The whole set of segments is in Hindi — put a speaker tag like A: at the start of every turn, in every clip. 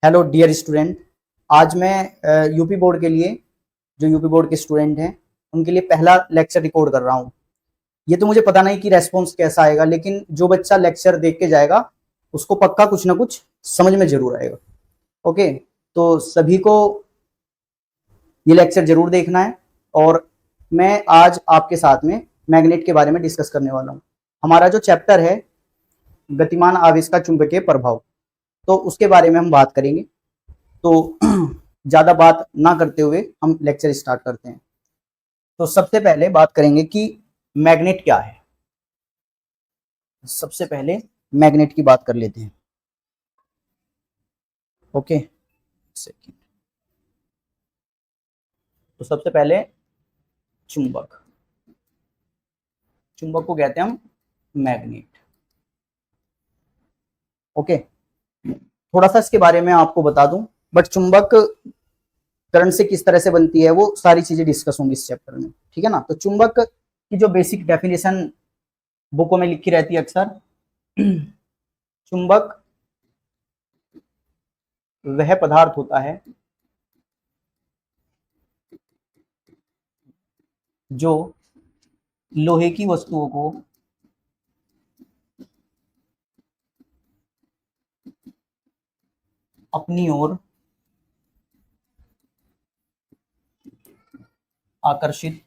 A: Hello dear student. आज मैं यूपी बोर्ड के लिए, जो यूपी बोर्ड के स्टूडेंट हैं उनके लिए पहला लेक्चर रिकॉर्ड कर रहा हूँ। ये तो मुझे पता नहीं कि रेस्पॉन्स कैसा आएगा, लेकिन जो बच्चा लेक्चर देख के जाएगा उसको पक्का कुछ ना कुछ समझ में जरूर आएगा। ओके, तो सभी को ये लेक्चर जरूर देखना है। और मैं आज आपके साथ में मैग्नेट के बारे में डिस्कस करने वाला हूँ। हमारा जो चैप्टर है गतिमान आवेश का चुंबकीय प्रभाव, तो उसके बारे में हम बात करेंगे। तो ज्यादा बात ना करते हुए हम लेक्चर स्टार्ट करते हैं। तो सबसे पहले बात करेंगे कि मैग्नेट क्या है। सबसे पहले मैग्नेट की बात कर लेते हैं। Okay, second. तो सबसे पहले चुंबक, चुंबक को कहते हैं हम मैग्नेट। ओके, थोड़ा सा इसके बारे में आपको बता दूं, बट चुंबक करंट से किस तरह से बनती है वो सारी चीजें डिस्कस होंगी इस चैप्टर में, ठीक है ना। तो चुंबक की जो बेसिक डेफिनेशन बुकों में लिखी रहती है अक्सर, चुंबक वह पदार्थ होता है जो लोहे की वस्तुओं को अपनी ओर आकर्षित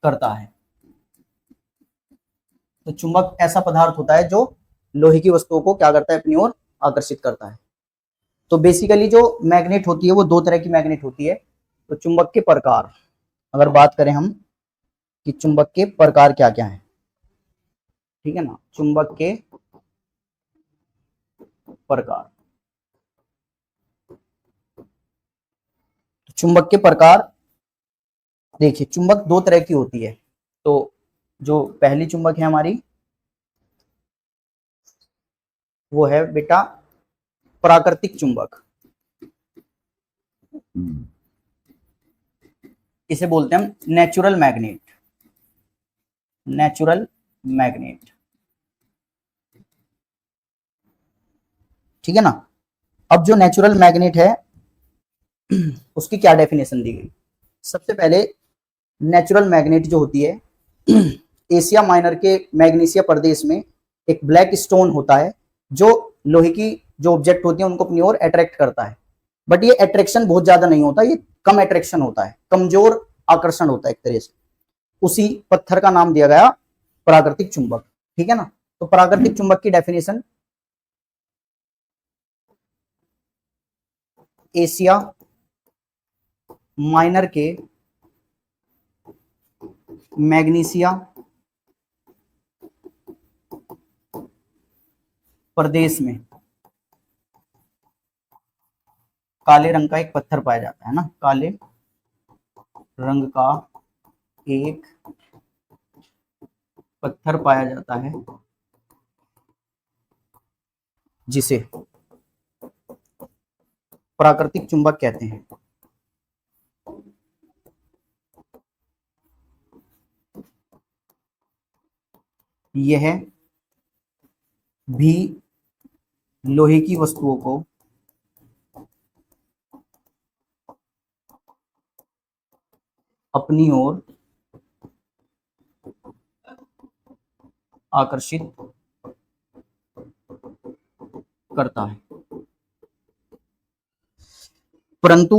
A: करता है। तो चुंबक ऐसा पदार्थ होता है जो लोहे की वस्तुओं को क्या करता है, अपनी ओर आकर्षित करता है। तो बेसिकली जो मैग्नेट होती है वो दो तरह की मैग्नेट होती है। तो चुंबक के प्रकार, अगर बात करें हम कि चुंबक के प्रकार क्या क्या है, ठीक है ना। चुंबक के प्रकार, तो चुंबक के प्रकार देखिए, चुंबक दो तरह की होती है। तो जो पहली चुंबक है हमारी, वो है बेटा प्राकृतिक चुंबक। इसे बोलते हैं हम नेचुरल मैग्नेट। नेचुरल मैग्नेट, ठीक है ना। अब जो नेचुरल मैग्नेट है उसकी क्या डेफिनेशन दी गई। सबसे पहले नेचुरल मैग्नेट जो होती है, एशिया माइनर के मैग्नीशिया प्रदेश में एक ब्लैक स्टोन होता है जो लोहे की जो ऑब्जेक्ट होती है उनको अपनी ओर अट्रैक्ट करता है। बट ये अट्रैक्शन बहुत ज्यादा नहीं होता, ये कम अट्रैक्शन होता है, कमजोर आकर्षण होता है एक तरह से। उसी पत्थर का नाम दिया गया प्राकृतिक चुंबक, ठीक है ना। तो प्राकृतिक चुंबक की डेफिनेशन, एशिया माइनर के मैग्नीशिया प्रदेश में काले रंग का एक पत्थर पाया जाता है ना, काले रंग का एक पत्थर पाया जाता है जिसे प्राकृतिक चुंबक कहते हैं। यह भी लोहे की वस्तुओं को अपनी ओर आकर्षित करता है, परंतु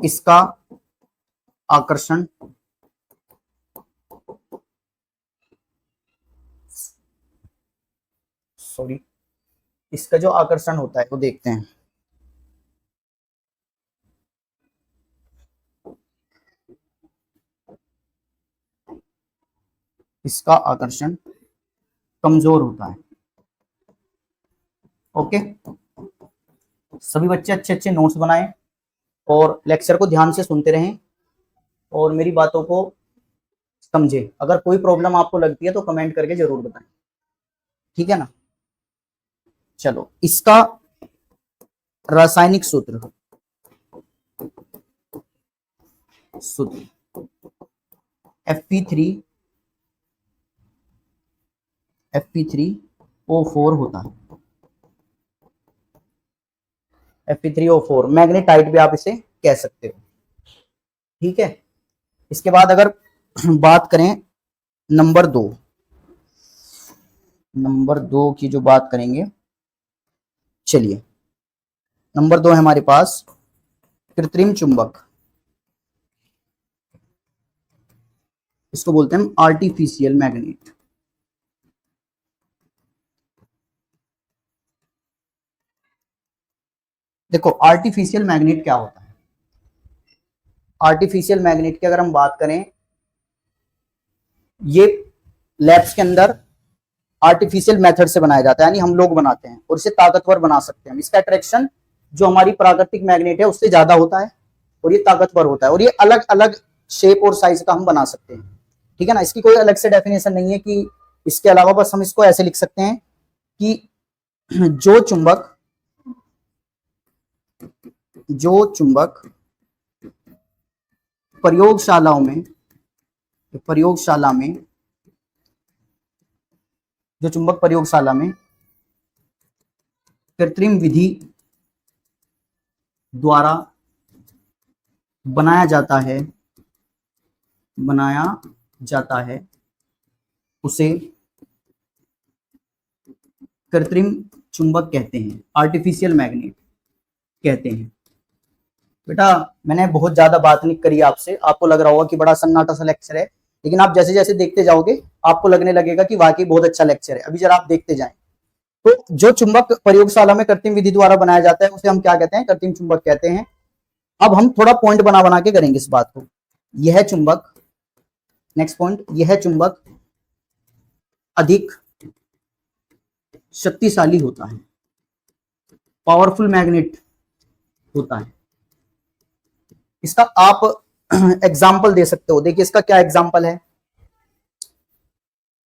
A: इसका आकर्षण सॉरी इसका जो आकर्षण होता है वो देखते हैं। इसका आकर्षण कमजोर होता है। ओके, सभी बच्चे अच्छे अच्छे नोट्स बनाएं और लेक्चर को ध्यान से सुनते रहें और मेरी बातों को समझे। अगर कोई प्रॉब्लम आपको लगती है तो कमेंट करके जरूर बताएं, ठीक है ना। चलो, इसका रासायनिक सूत्र, Fe3 Fe3O4 होता है, Fe3O4 मैग्नेटाइट भी आप इसे कह सकते हो। ठीक है, इसके बाद अगर बात करें नंबर दो की जो बात करेंगे, चलिए नंबर 2 है हमारे पास कृत्रिम चुंबक, इसको बोलते हैं हम आर्टिफिशियल मैग्नेट। देखो आर्टिफिशियल मैग्नेट क्या होता है, आर्टिफिशियल मैग्नेट की अगर हम बात करें, ये लैब्स के अंदर आर्टिफिशियल मेथड से बनाया जाता है, यानी हम लोग बनाते हैं और इसे ताकतवर बना सकते हैं। इसका अट्रैक्शन जो हमारी प्राकृतिक मैग्नेट है उससे ज्यादा होता है और ये ताकतवर होता है, और ये अलग अलग शेप और साइज का हम बना सकते हैं। ठीक है ना, इसकी कोई अलग से डेफिनेशन नहीं है कि इसके अलावा, बस हम इसको ऐसे लिख सकते हैं कि जो चुंबक प्रयोगशाला में जो चुंबक प्रयोगशाला में कृत्रिम विधि द्वारा बनाया जाता है उसे कृत्रिम चुंबक कहते हैं, आर्टिफिशियल मैग्नेट कहते हैं। बेटा मैंने बहुत ज्यादा बात नहीं करी आपसे, आपको लग रहा होगा कि बड़ा सन्नाटा सा लेक्चर है, लेकिन आप जैसे जैसे देखते जाओगे आपको लगने लगेगा कि वाकई बहुत अच्छा लेक्चर है। अभी जरा आप देखते जाएं, तो जो चुंबक प्रयोगशाला में कृत्रिम विधि द्वारा बनाया जाता है उसे हम क्या कहते हैं, कृत्रिम चुंबक कहते हैं। अब हम थोड़ा पॉइंट बना बना के करेंगे इस बात को। यह चुंबक, नेक्स्ट पॉइंट, यह चुंबक अधिक शक्तिशाली होता है, पावरफुल मैग्नेट होता है। इसका आप एग्जाम्पल दे सकते हो, देखिए इसका क्या एग्जाम्पल है,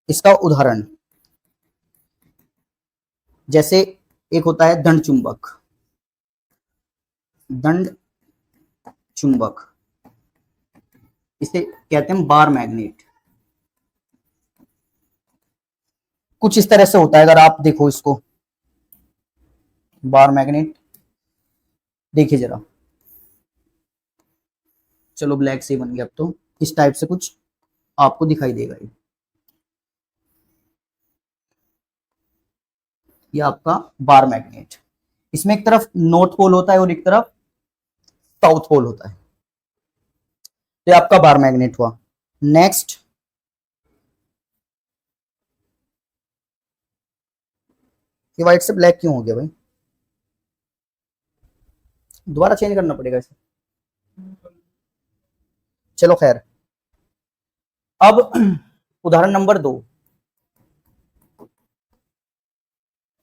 A: इसका उदाहरण जैसे एक होता है दंड चुंबक, इसे कहते हैं बार मैग्नेट। कुछ इस तरह से होता है, अगर आप देखो इसको, बार मैग्नेट देखिए जरा, चलो ब्लैक से बन गया, अब तो इस टाइप से कुछ आपको दिखाई देगा। ये आपका बार मैग्नेट, इसमें एक तरफ नॉर्थ पोल होता है और एक तरफ साउथ पोल होता है, तो ये आपका बार मैग्नेट हुआ। नेक्स्ट, ये व्हाइट से ब्लैक क्यों हो गया भाई, दोबारा चेंज करना पड़ेगा इसे, चलो खैर। अब उदाहरण नंबर 2,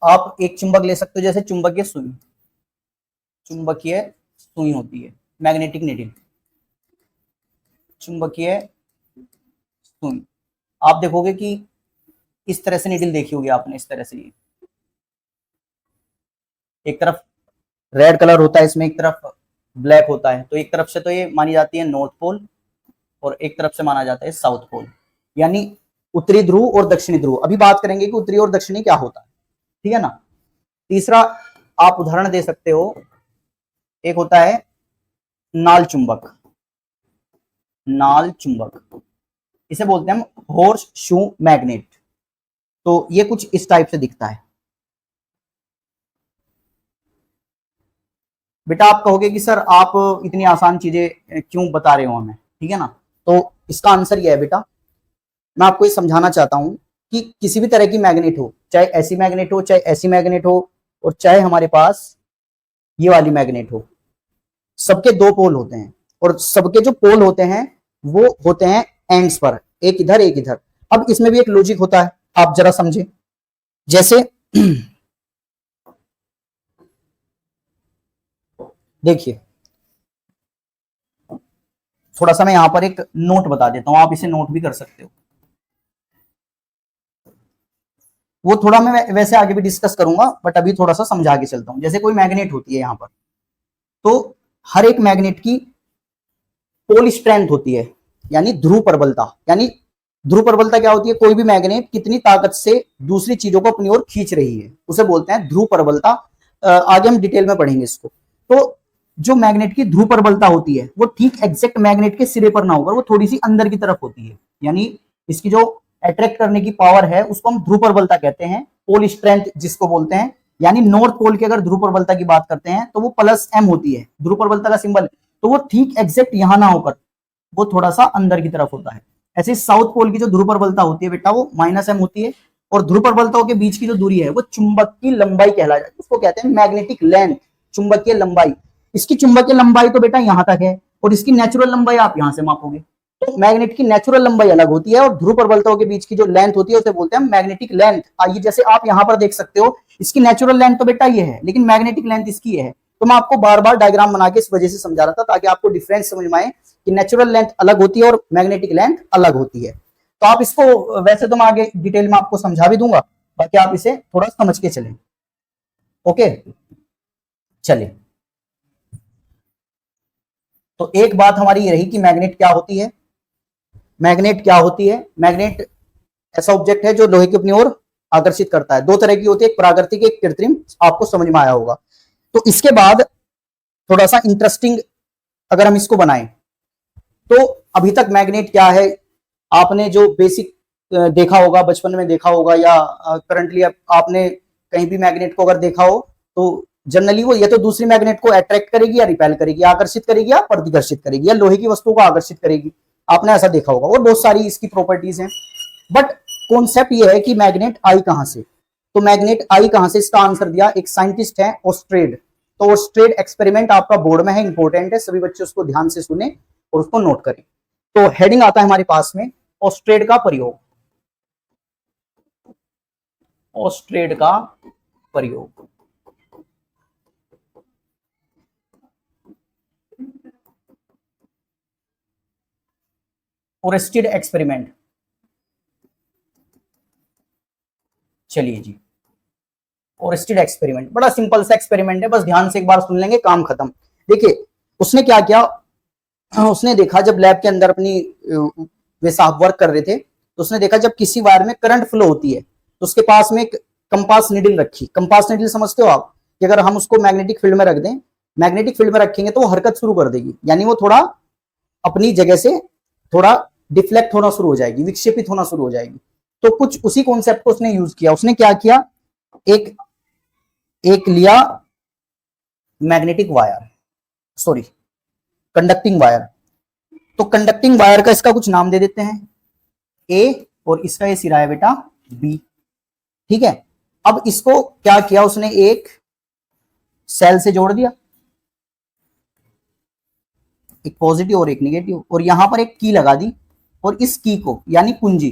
A: आप एक चुंबक ले सकते हो, जैसे चुंबकीय सुई होती है, मैग्नेटिक नीडल, चुंबकीय सुई। आप देखोगे कि इस तरह से नीडल देखी होगी आपने, इस तरह से, ये एक तरफ रेड कलर होता है इसमें, एक तरफ ब्लैक होता है, तो एक तरफ से तो ये मानी जाती है नॉर्थ पोल और एक तरफ से माना जाता है साउथ पोल, यानी उत्तरी ध्रुव और दक्षिणी ध्रुव। अभी बात करेंगे कि उत्तरी और दक्षिणी क्या होता है, ठीक है ना। तीसरा आप उदाहरण दे सकते हो, एक होता है नाल चुंबक, इसे बोलते हैं हम हॉर्स शू मैग्नेट। तो ये कुछ इस टाइप से दिखता है। बेटा आप कहोगे कि सर आप इतनी आसान चीजें क्यों बता रहे हो हमें, ठीक है ना, तो इसका आंसर यह है बेटा, मैं आपको ये समझाना चाहता हूं कि किसी भी तरह की मैग्नेट हो, चाहे ऐसी मैग्नेट हो, चाहे ऐसी मैग्नेट हो, और चाहे हमारे पास ये वाली मैग्नेट हो, सबके दो पोल होते हैं, और सबके जो पोल होते हैं वो होते हैं एंड्स पर, एक इधर एक इधर। अब इसमें भी एक लॉजिक होता है, आप जरा समझे। जैसे देखिए, थोड़ा सा मैं यहां पर एक नोट बता देता हूं, आप इसे नोट भी कर सकते हो, वो थोड़ा मैं वैसे आगे भी डिस्कस करूंगा, बट अभी थोड़ा सा समझा के चलता हूं। जैसे कोई मैग्नेट होती है यहां पर, तो हर एक मैग्नेट की पोल स्ट्रेंथ होती है, यानी ध्रुव प्रबलता, यानी ध्रुव प्रबलता क्या होती है? कोई भी मैग्नेट कितनी ताकत से दूसरी चीजों को अपनी ओर खींच रही है, उसे बोलते हैं ध्रुव प्रबलता। आगे हम डिटेल में पढ़ेंगे इसको। तो जो मैग्नेट की ध्रुव प्रबलता होती है वो ठीक एग्जैक्ट मैग्नेट के सिरे पर ना होकर वो थोड़ी सी अंदर की तरफ होती है, यानी इसकी जो अट्रैक्ट करने की पावर है उसको हम ध्रुव प्रबलता कहते हैं, पोल स्ट्रेंथ जिसको बोलते हैं। यानी नॉर्थ पोल की अगर ध्रुव प्रबलता की बात करते हैं तो वो +m होती है, ध्रुव प्रबलता का सिंबल। तो वो ठीक एग्जैक्ट यहां ना होकर वो थोड़ा सा अंदर की तरफ होता है। ऐसे साउथ पोल की जो ध्रुव प्रबलता होती है बेटा वो -m होती है, और ध्रुव प्रबलताओं के बीच की जो दूरी है वो चुंबक की लंबाई कहला जाती है, उसको कहते हैं मैग्नेटिक लेंथ, चुंबकीय लंबाई। इसकी चुंबकीय लंबाई तो बेटा यहां तक है और इसकी नेचुरल लंबाई आप यहां से मापोगे। तो मैग्नेट की नेचुरल लंबाई अलग होती है और ध्रुव प्रबलताओं के बीच की जो लेंथ होती है उसे बोलते हैं मैग्नेटिक लेंथ। आइए जैसे आप यहां पर देख सकते हो, इसकी नेचुरल लेंथ तो बेटा ये है, लेकिन मैग्नेटिक लेंथ इसकी है। तो मैं आपको बार बार डायग्राम बना के इस वजह से समझा रहा था ताकि आपको डिफरेंस समझ में आए कि नेचुरल लेंथ अलग होती है और मैग्नेटिक लेंथ अलग होती है। तो आप इसको, वैसे तो मैं आगे डिटेल में आपको समझा भी दूंगा, बाकी आप इसे थोड़ा समझ के चलें। ओके, चलिए। तो एक बात हमारी ये रही कि मैग्नेट क्या होती है। मैग्नेट क्या होती है? मैग्नेट ऐसा ऑब्जेक्ट है जो लोहे की अपनी ओर आकर्षित करता है। दो तरह की होती है, एक प्राकृतिक एक कृत्रिम, आपको समझ में आया होगा। तो इसके बाद थोड़ा सा इंटरेस्टिंग अगर हम इसको बनाएं तो अभी तक मैग्नेट क्या है आपने जो बेसिक देखा होगा, बचपन में देखा होगा या करंटली आपने कहीं भी मैग्नेट को अगर देखा हो तो जनरली वो या तो दूसरी मैग्नेट को अट्रैक्ट करेगी या रिपेल करेगी, आकर्षित करेगी या प्रतिकर्षित करेगी, या लोहे की वस्तु को आकर्षित करेगी। आपने ऐसा देखा होगा और बहुत सारी इसकी प्रॉपर्टीज हैं। बट कॉन्सेप्ट ये है कि मैग्नेट आई कहां से। तो मैग्नेट आई कहां से, इसका आंसर दिया एक साइंटिस्ट है, ऑस्ट्रेड। तो ऑस्ट्रेड एक्सपेरिमेंट आपका बोर्ड में है, इंपॉर्टेंट है, सभी बच्चे उसको ध्यान से सुने और उसको नोट करें। तो हेडिंग आता है हमारे पास में ऑस्ट्रेड का प्रयोग। ऑस्ट्रेड का प्रयोग, ओरेस्टेड एक्सपेरिमेंट। चलिए जी, ओरेस्टेड एक्सपेरिमेंट बड़ा सिंपल सा एक्सपेरिमेंट है, बस ध्यान से एक बार सुन लेंगे, काम खत्म। देखिए उसने क्या किया, उसने देखा जब लैब के अंदर अपनी वे साहब वर्क कर रहे थे तो उसने देखा जब किसी वायर में करंट फ्लो होती है तो उसके पास में एक कंपास निडल रखी। कंपास निडल समझते हो आप, कि अगर हम उसको मैग्नेटिक फील्ड में रख दें, मैग्नेटिक फील्ड में रखेंगे तो वो हरकत शुरू कर देगी, यानी वो थोड़ा अपनी जगह से थोड़ा डिफ्लेक्ट होना शुरू हो जाएगी, विक्षेपित होना शुरू हो जाएगी। तो कुछ उसी कॉन्सेप्ट को उसने यूज किया। उसने क्या किया, एक लिया magnetic wire, sorry conducting wire. तो कंडक्टिंग वायर का इसका कुछ नाम दे देते हैं ए, और इसका ये सिरा है बेटा बी, ठीक है। अब इसको क्या किया उसने, एक सेल से जोड़ दिया, एक पॉजिटिव और एक नेगेटिव, और यहां पर एक की लगा दी, और इस की को यानी कुंजी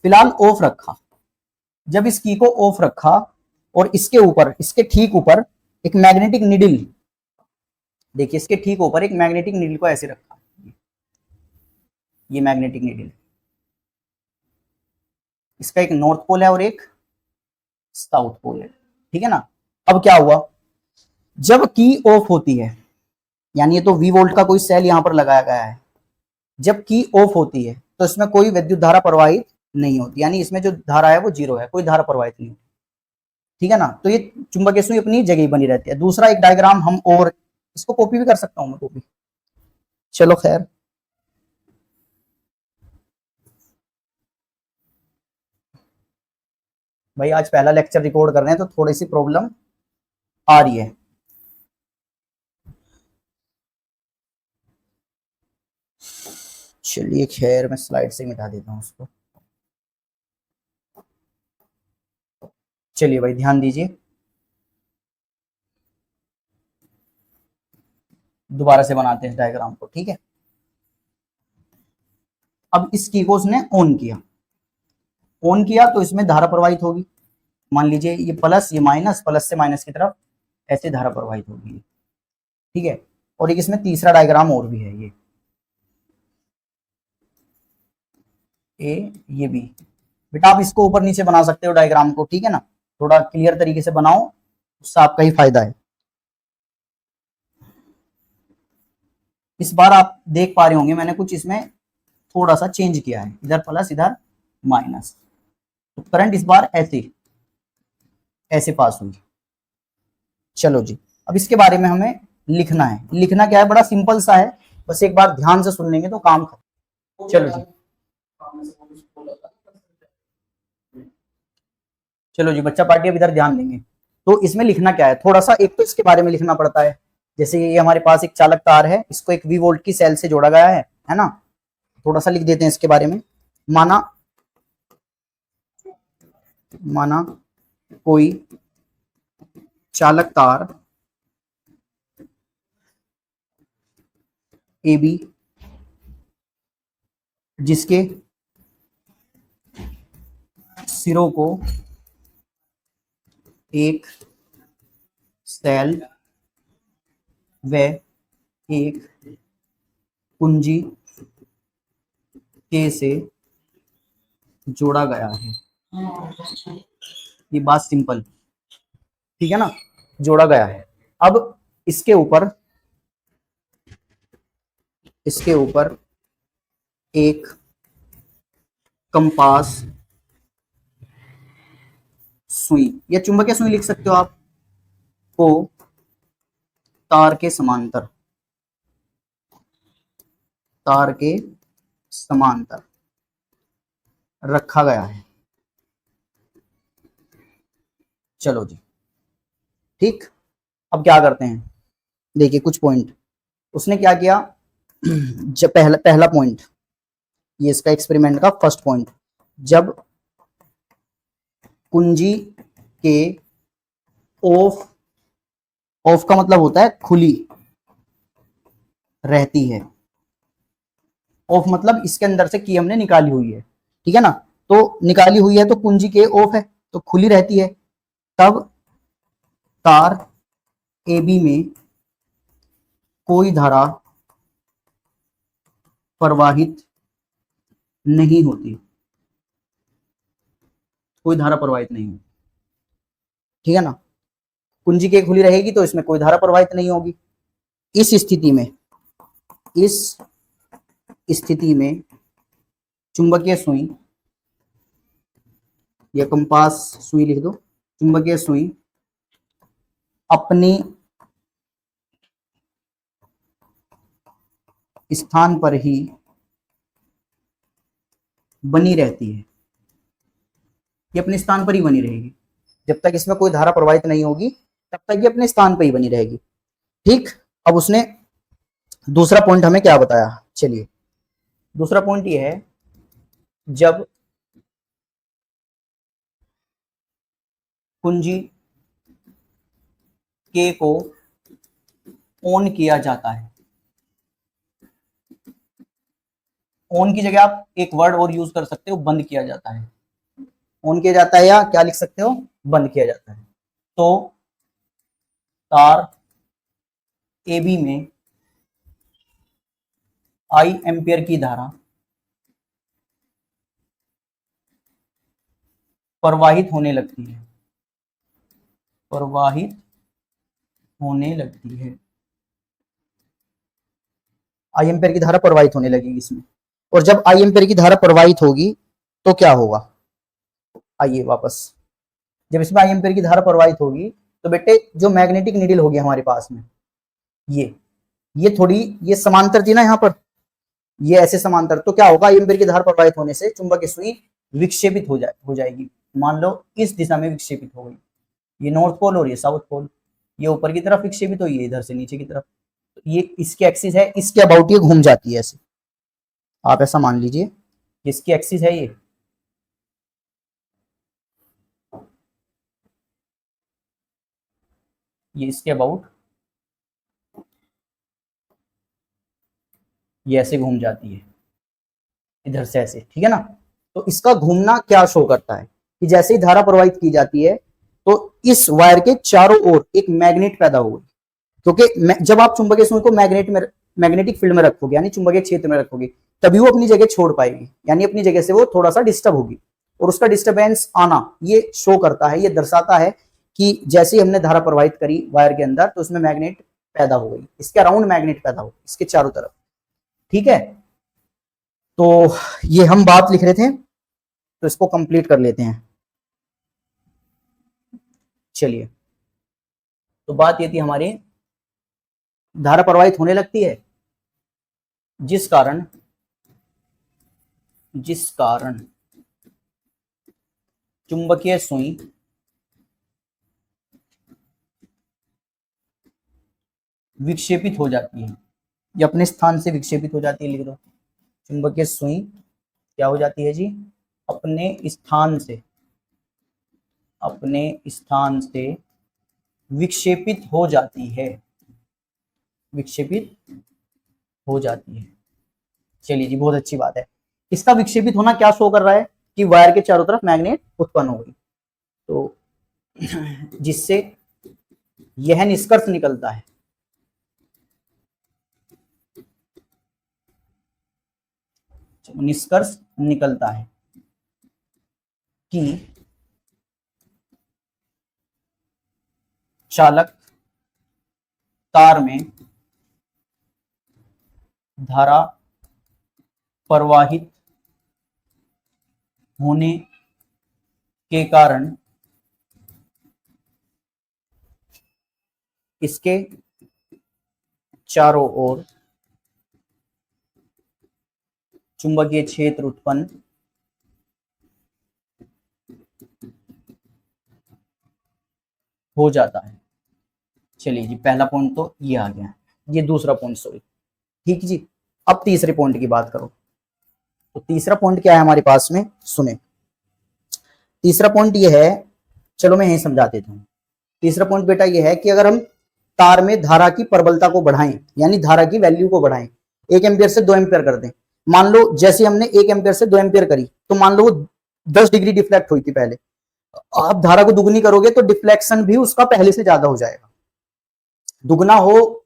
A: फिलहाल ऑफ रखा। जब इस की को ऑफ रखा और इसके ऊपर, इसके ठीक ऊपर एक मैग्नेटिक निडल, देखिए इसके ठीक ऊपर एक मैग्नेटिक निडल को ऐसे रखा, ये मैग्नेटिक निडल, इसका एक नॉर्थ पोल है और एक साउथ पोल है, ठीक है ना। अब क्या हुआ, जब की ऑफ होती है, यानी ये तो वी वोल्ट का कोई सेल यहां पर लगाया गया है, जब की ऑफ होती है तो इसमें कोई विद्युत धारा प्रवाहित नहीं होती, यानी इसमें जो धारा है वो जीरो है, कोई धारा प्रवाहित नहीं होती, ठीक है ना। तो ये चुंबकीय सुई अपनी जगह बनी रहती है। दूसरा एक डायग्राम हम, और इसको कॉपी भी कर सकता हूं मैं, कॉपी, चलो खैर। भाई आज पहला लेक्चर रिकॉर्ड कर रहे हैं तो थोड़ी सी प्रॉब्लम आ रही है। चलिए खैर मैं स्लाइड से मिटा देता हूं उसको। चलिए भाई ध्यान दीजिए, दोबारा से बनाते हैं डायग्राम को, ठीक है। अब इस की को उसने ऑन किया, ऑन किया तो इसमें धारा प्रवाहित होगी। मान लीजिए ये प्लस, ये माइनस, प्लस से माइनस की तरफ ऐसे धारा प्रवाहित होगी, ठीक है। और एक इसमें तीसरा डायग्राम और भी है, ये ए, ये बी। बेटा आप इसको ऊपर नीचे बना सकते हो डायग्राम को, ठीक है ना, थोड़ा क्लियर तरीके से बनाओ, उससे आपका ही फायदा है। इस बार आप देख पा रहे होंगे मैंने कुछ इसमें थोड़ा सा चेंज किया है, इधर प्लस इधर माइनस। तो करंट इस बार ऐसे ऐसे पास हुई। चलो जी, अब इसके बारे में हमें लिखना है। लिखना क्या है, बड़ा सिंपल सा है, बस एक बार ध्यान से सुन लेंगे तो काम खत्म। चलो जी, चलो जी बच्चा पार्टी अब इधर ध्यान देंगे। तो इसमें लिखना क्या है, थोड़ा सा एक तो इसके बारे में लिखना पड़ता है। जैसे ये हमारे पास एक चालक तार है, इसको एक वी वोल्ट की सेल से जोड़ा गया है ना। थोड़ा सा लिख देते हैं इसके बारे में। माना माना कोई चालक तार ए बी जिसके सिरों को एक सेल व एक कुंजी के से जोड़ा गया है। ये बात सिंपल, ठीक है ना, जोड़ा गया है। अब इसके ऊपर एक कंपास सुई या चुंबकीय सुई लिख सकते हो आप, को तार के समांतर रखा गया है। चलो जी, ठीक। अब क्या करते हैं, देखिए कुछ पॉइंट उसने क्या किया। जब पहला पॉइंट, ये इसका एक्सपेरिमेंट का फर्स्ट पॉइंट, जब कुंजी के ऑफ का मतलब होता है खुली रहती है। ऑफ मतलब इसके अंदर से की हमने निकाली हुई है, ठीक है ना। तो निकाली हुई है तो कुंजी के ऑफ है तो खुली रहती है। तब तार ए बी में कोई धारा प्रवाहित नहीं होती, कोई धारा प्रवाहित नहीं होती, ठीक है ना। कुंजी के खुली रहेगी तो इसमें कोई धारा प्रवाहित नहीं होगी। इस स्थिति में चुंबकीय सुई या कंपास सुई लिख दो, चुंबकीय सुई अपने स्थान पर ही बनी रहती है। ये अपने स्थान पर ही बनी रहेगी, जब तक इसमें कोई धारा प्रवाहित नहीं होगी तब तक ये अपने स्थान पर ही बनी रहेगी, ठीक। अब उसने दूसरा पॉइंट हमें क्या बताया, चलिए दूसरा पॉइंट ये है, जब कुंजी के को ऑन किया जाता है, ऑन की जगह आप एक वर्ड और यूज कर सकते हो, बंद किया जाता है। ऑन किया जाता है या क्या लिख सकते हो, बंद किया जाता है। तो तार ए बी में I एम्पियर की धारा प्रवाहित होने लगती है, आई एम्पियर की धारा प्रवाहित होने लगेगी इसमें। और जब आई एम्पियर की धारा प्रवाहित होगी तो क्या होगा, आइए वापस, जब इसमें आई एम्पियर की धारा प्रवाहित होगी तो बेटे जो मैग्नेटिक नीडल होगी हमारे पास में, ये थोड़ी ये समांतर थी ना यहाँ पर, ये ऐसे समांतर, तो क्या होगा, आई एम्पियर की धारा प्रवाहित होने से चुंबकीय सुई विक्षेपित हो जाएगी। मान लो इस दिशा में विक्षेपित हो गई, ये नॉर्थ पोल और ये साउथ पोल, ये ऊपर की तरफ विक्षेपित हुई है, इधर से नीचे की तरफ। ये इसकी एक्सिस है, इसके अबाउट ये घूम जाती है ऐसे, आप ऐसा मान लीजिए इसकी एक्सिस है ये इसके अबाउट ये ऐसे घूम जाती है इधर से ऐसे, ठीक है ना। तो इसका घूमना क्या शो करता है कि जैसे ही धारा प्रवाहित की जाती है तो इस वायर के चारों ओर एक मैग्नेट पैदा होगी, क्योंकि जब आप चुंबकीय सुई को मैग्नेटिक फील्ड में रखोगे यानी चुंबकीय क्षेत्र में रखोगे तभी वो अपनी जगह छोड़ पाएगी, यानी अपनी जगह से वो थोड़ा सा डिस्टर्ब होगी। और उसका डिस्टर्बेंस आना ये शो करता है, ये दर्शाता है कि जैसे ही हमने धारा प्रवाहित करी वायर के अंदर तो उसमें मैग्नेट पैदा हो गई, इसके अराउंड मैग्नेट पैदा हो इसके चारों तरफ, ठीक है। तो ये हम बात लिख रहे थे। तो इसको कंप्लीट कर लेते हैं। चलिए, तो बात ये थी हमारी, धारा प्रवाहित होने लगती है जिस कारण चुंबकीय सुई विक्षेपित हो जाती है, या अपने स्थान से विक्षेपित हो जाती है, लिख दो। चुंबकीय सुई क्या हो जाती है जी? अपने स्थान से विक्षेपित हो जाती है, चलिए जी, बहुत अच्छी बात है। इसका विक्षेपित होना क्या शो कर रहा है कि वायर के चारों तरफ मैग्नेट उत्पन्न हो गई, तो जिससे यह निष्कर्ष निकलता है कि चालक तार में धारा प्रवाहित होने के कारण इसके चारों ओर चुंबकीय क्षेत्र उत्पन्न हो जाता है। चलिए जी, पहला पॉइंट तो ये आ गया, ये दूसरा पॉइंट, सॉरी, ठीक जी। अब तीसरे पॉइंट की बात करो, तो तीसरा पॉइंट क्या है हमारे पास में, सुने। तीसरा पॉइंट ये है, चलो मैं यही समझा देता हूँ। तीसरा पॉइंट बेटा ये है कि अगर हम तार में धारा की प्रबलता को बढ़ाएं, यानी धारा की वैल्यू को बढ़ाएं, 1 एम्पियर से 2 एम्पियर कर दें। मान लो जैसे हमने 1 एम्पियर से 2 एम्पियर करी, तो मान लो वो 10 डिग्री डिफ्लेक्ट हुई थी पहले, आप धारा को दुगनी करोगे तो डिफ्लेक्शन भी उसका पहले से ज्यादा हो जाएगा। दुगना हो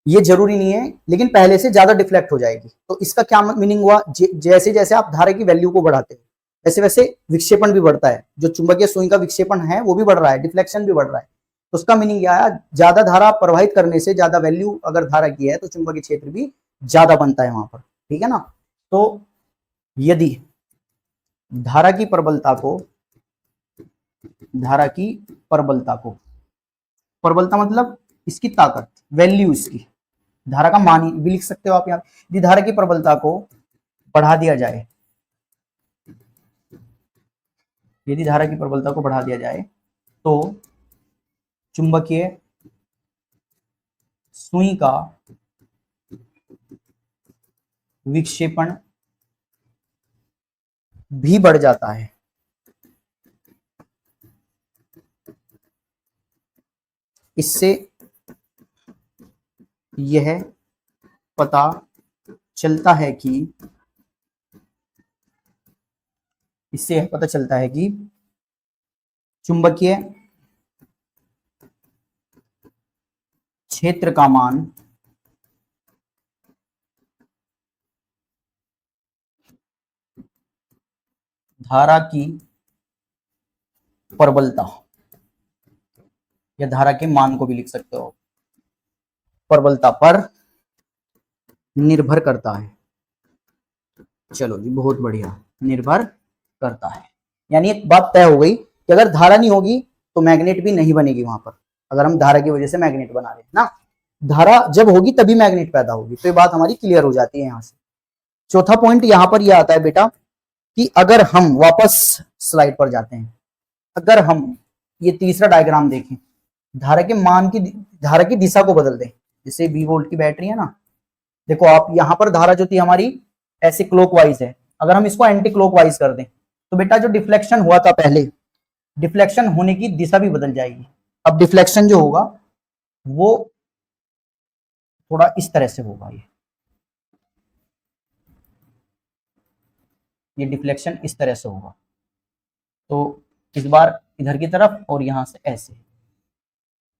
A: ये जरूरी नहीं है, लेकिन पहले से ज्यादा डिफ्लेक्ट हो जाएगी। तो इसका क्या मीनिंग हुआ, जैसे जैसे आप धारा की वैल्यू को बढ़ाते हैं वैसे वैसे विक्षेपण भी बढ़ता है, जो चुंबकीय सुई का विक्षेपण है वो भी बढ़ रहा है, डिफ्लेक्शन भी बढ़ रहा है। तो उसका मीनिंग क्या है, ज्यादा धारा प्रवाहित करने से, ज्यादा वैल्यू अगर धारा की है तो चुंबकीय क्षेत्र भी ज्यादा बनता है वहां पर, ठीक है ना। तो यदि धारा की प्रबलता मतलब इसकी ताकत, वैल्यू इसकी, धारा का मान भी लिख सकते हो आप यहाँ। यदि धारा की प्रबलता को बढ़ा दिया जाए, तो चुंबकीय सुई का विक्षेपण भी बढ़ जाता है। इससे यह पता चलता है कि चुंबकीय क्षेत्र का मान धारा की प्रबलता, या धारा के मान को भी लिख सकते हो, प्रबलता पर निर्भर करता है। चलो जी, बहुत बढ़िया, निर्भर करता है। यानी एक बात तय हो गई कि अगर धारा नहीं होगी तो मैग्नेट भी नहीं बनेगी वहां पर। अगर हम धारा की वजह से मैग्नेट बना रहे हैं ना, धारा जब होगी तभी मैग्नेट पैदा होगी। तो ये बात हमारी क्लियर हो जाती है यहाँ से। चौथा पॉइंट यहाँ पर यह आता है बेटा कि अगर हम वापस स्लाइड पर जाते हैं, अगर हम ये तीसरा डायग्राम देखें, धारा के मान की, धारा की दिशा को बदल दें, जैसे 20 वोल्ट की बैटरी है ना, देखो आप यहाँ पर धारा जो थी हमारी ऐसे क्लॉकवाइज है, अगर हम इसको एंटी क्लॉकवाइज कर दें तो बेटा जो डिफ्लेक्शन हुआ था पहले, डिफ्लेक्शन होने की दिशा भी बदल जाएगी। अब डिफ्लेक्शन जो होगा वो थोड़ा इस तरह से होगा, ये डिफ्लेक्शन इस तरह से होगा। तो इस बार इधर की तरफ और यहां से ऐसे।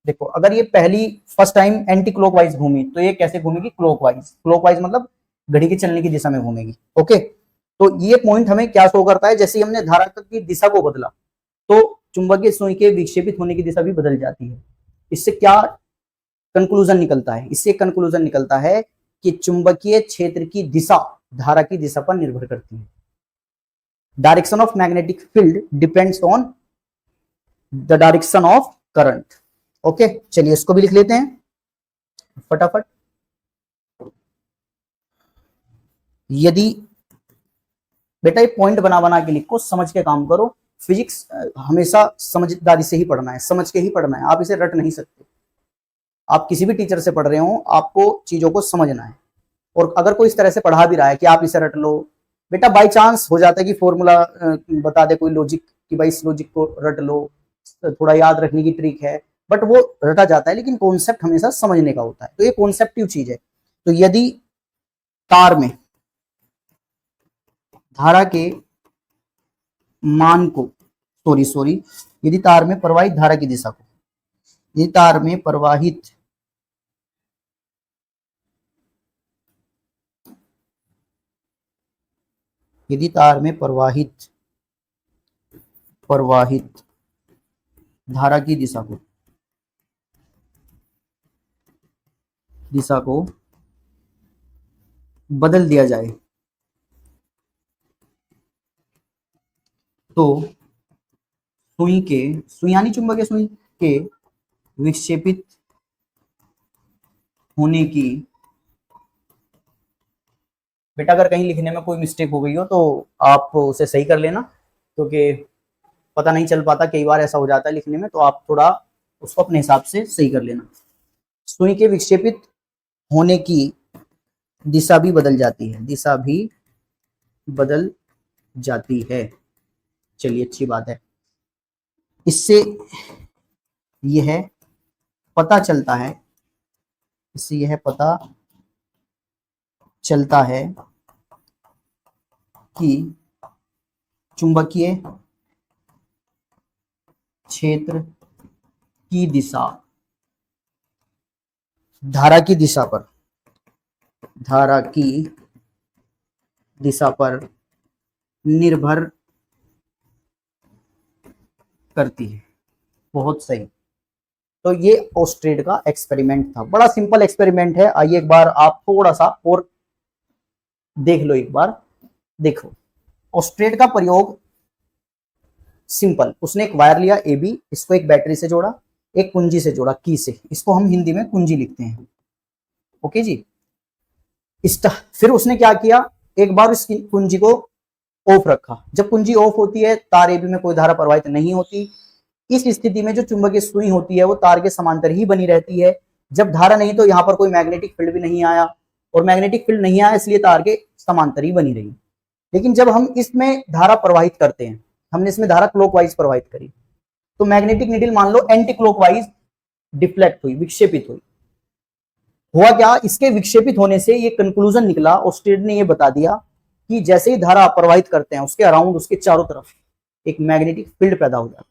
A: देखो अगर ये पहली फर्स्ट टाइम एंटी क्लॉकवाइज घूमी तो ये कैसे घूमेगी, क्लॉकवाइज। क्लॉकवाइज मतलब घड़ी के चलने की दिशा में घूमेगी। ओके, तो ये पॉइंट हमें क्या शो करता है, जैसे हमने धारा की दिशा को बदला तो चुंबकीय सुई के विक्षेपित होने की दिशा भी बदल जाती है। इससे क्या कंक्लूजन निकलता है, इससे कंक्लूजन निकलता है कि चुंबकीय क्षेत्र की दिशा धारा की दिशा पर निर्भर करती है। Direction of magnetic field depends on the direction of current. Okay, चलिए इसको भी लिख लेते हैं फटाफट। यदि बेटा ये पॉइंट बना बना के लिखो, समझ के काम करो। फिजिक्स हमेशा समझदारी से ही पढ़ना है, समझ के ही पढ़ना है, आप इसे रट नहीं सकते। आप किसी भी टीचर से पढ़ रहे हो, आपको चीजों को समझना है। और अगर कोई इस तरह से पढ़ा भी रहा है कि आप इसे रट लो, बेटा बाई चांस हो जाता है कि फॉर्मूला बता दे कोई लॉजिक कि भाई इस लॉजिक को रट लो, थोड़ा याद रखने की ट्रिक है, बट वो रटा जाता है, लेकिन कॉन्सेप्ट हमेशा समझने का होता है। तो ये कॉन्सेप्टिव चीज है। तो यदि तार में धारा के मान को सॉरी यदि तार में प्रवाहित धारा की दिशा को, यदि तार में प्रवाहित धारा की दिशा को बदल दिया जाए तो सुई यानी चुंबकीय सुई के विक्षेपित होने की, बेटा अगर कहीं लिखने में कोई मिस्टेक हो गई हो तो आप उसे सही कर लेना, क्योंकि पता नहीं चल पाता, कई बार ऐसा हो जाता है लिखने में, तो आप थोड़ा उसको अपने हिसाब से सही कर लेना। सुई के विक्षेपित होने की दिशा भी बदल जाती है, चलिए अच्छी बात है। इससे यह पता चलता है कि चुंबकीय क्षेत्र की दिशा धारा की दिशा पर निर्भर करती है। बहुत सही। तो ये ऑस्ट्रेड का एक्सपेरिमेंट था, बड़ा सिंपल एक्सपेरिमेंट है। आइए एक बार आप थोड़ा सा और देख लो, एक बार देखो। ऑस्ट्रेड का प्रयोग सिंपल, उसने एक वायर लिया AB, इसको एक बैटरी से जोड़ा, एक कुंजी से जोड़ा की से, इसको हम हिंदी में कुंजी लिखते हैं। ओके जी। फिर उसने क्या किया, एक बार इस कुंजी को ऑफ रखा। जब कुंजी ऑफ होती है, तार AB में कोई धारा प्रवाहित नहीं होती। इस स्थिति में जो चुंबकीय सुई होती है वो तार के समांतर ही बनी रहती है। जब धारा नहीं तो यहाँ पर कोई मैग्नेटिक फील्ड भी नहीं आया, और मैग्नेटिक फील्ड नहीं आया इसलिए तार के समांतर ही बनी रही। लेकिन जब हम इसमें धारा प्रवाहित करते हैं, हमने इसमें धारा क्लॉकवाइज प्रवाहित करी, तो मैग्नेटिक नीडल मान लो एंटी क्लॉकवाइज डिफ्लेक्ट हुई, विक्षेपित हुई। हुआ क्या, इसके विक्षेपित होने से ये कंक्लूजन निकला, ऑस्ट्रेड ने ये बता दिया कि जैसे ही धारा प्रवाहित करते हैं उसके अराउंड, उसके चारों तरफ एक मैग्नेटिक फील्ड पैदा हो जाता है।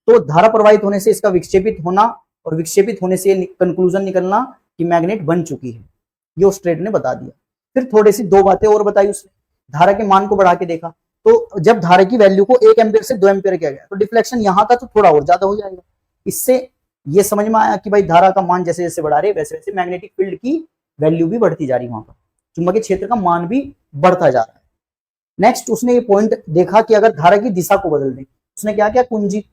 A: तो धारा प्रवाहित होने से इसका विक्षेपित होना, और विक्षेपित होने से कंक्लूजन निकलना कि मैग्नेट बन चुकी है, ये ऑस्ट्रेड ने बता दिया। फिर थोड़ी सी 2 बातें और बताई उसने, धारा के मान को बढ़ा के देखा, तो जब धारा की वैल्यू को 1 एम्पियर से 2 एम्पियर किया गया तो डिफ्लेक्शन यहाँ था तो थोड़ा और ज्यादा हो जाएगा। इससे ये समझ में आया कि भाई धारा का मान जैसे जैसे बढ़ा रहे वैसे वैसे मैग्नेटिक फील्ड की वैल्यू भी बढ़ती जा रही है, वहां पर चुंबकीय क्षेत्र का मान भी बढ़ता जा रहा है। नेक्स्ट उसने ये पॉइंट देखा कि अगर धारा की दिशा को बदल दें, उसने क्या किया, कुंजी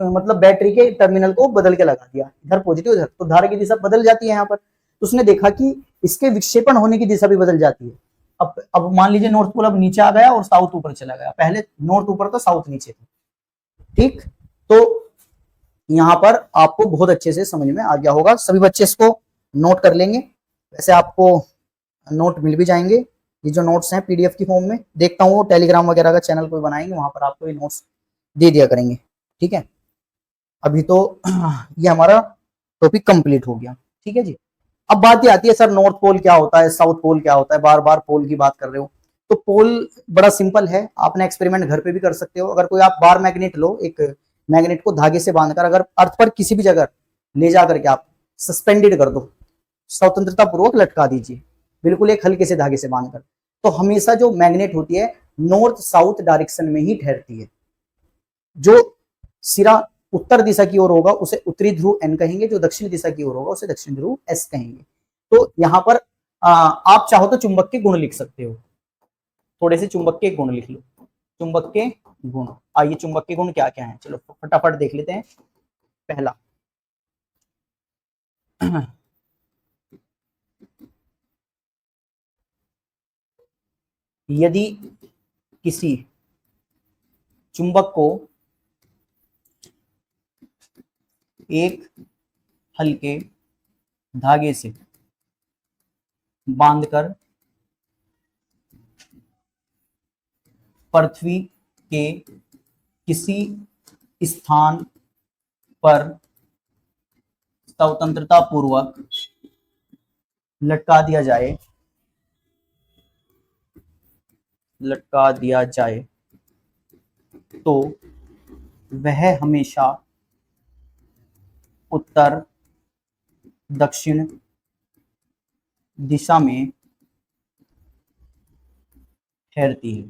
A: मतलब बैटरी के टर्मिनल को बदल के लगा दिया, इधर पॉजिटिव इधर, तो धारा की दिशा बदल जाती है यहाँ पर। तो उसने देखा कि इसके विक्षेपण होने की दिशा भी बदल जाती है। अब मान लीजिए नॉर्थ पोल अब नीचे आ गया और साउथ ऊपर चला गया, पहले नॉर्थ ऊपर था साउथ नीचे था, ठीक। तो यहाँ पर आपको बहुत अच्छे से समझ में आ गया होगा, सभी बच्चे इसको नोट कर लेंगे। वैसे आपको नोट मिल भी जाएंगे, ये जो नोट्स हैं PDF की फॉर्म में, देखता हूँ टेलीग्राम वगैरह का चैनल कोई बनाएंगे, वहां पर आपको ये नोट्स दे दिया करेंगे, ठीक है। अभी तो ये हमारा टॉपिक कंप्लीट हो गया, ठीक है जी। अब बात ये आती है सर नॉर्थ पोल क्या होता है, साउथ पोल क्या होता है, बार बार पोल की बात कर रहे हो। तो पोल बड़ा सिंपल है, आपने एक्सपेरिमेंट घर पे भी कर सकते हो। अगर कोई आप बार मैग्नेट लो, एक मैग्नेट को धागे से बांधकर अगर अर्थ पर किसी भी जगह ले जाकर के आप सस्पेंडेड कर दो, स्वतंत्रता पूर्वक लटका दीजिए, बिल्कुल एक हल्के से धागे से बांधकर, तो हमेशा जो मैग्नेट होती है नॉर्थ साउथ डायरेक्शन में ही ठहरती है। जो सिरा उत्तर दिशा की ओर होगा उसे उत्तरी ध्रुव N कहेंगे, जो दक्षिण दिशा की ओर होगा उसे दक्षिण ध्रुव S कहेंगे। तो यहाँ पर आप चाहो तो चुंबक के गुण लिख सकते हो, थोड़े से चुंबक के गुण लिख लो। चुंबक के गुण। आइए चुंबक के गुण क्या क्या हैं, चलो फटाफट देख लेते हैं। पहला, यदि किसी चुंबक को एक हल्के धागे से बांधकर पृथ्वी के किसी स्थान पर स्वतंत्रता पूर्वक लटका दिया जाए तो वह हमेशा उत्तर दक्षिण दिशा में ठहरती है।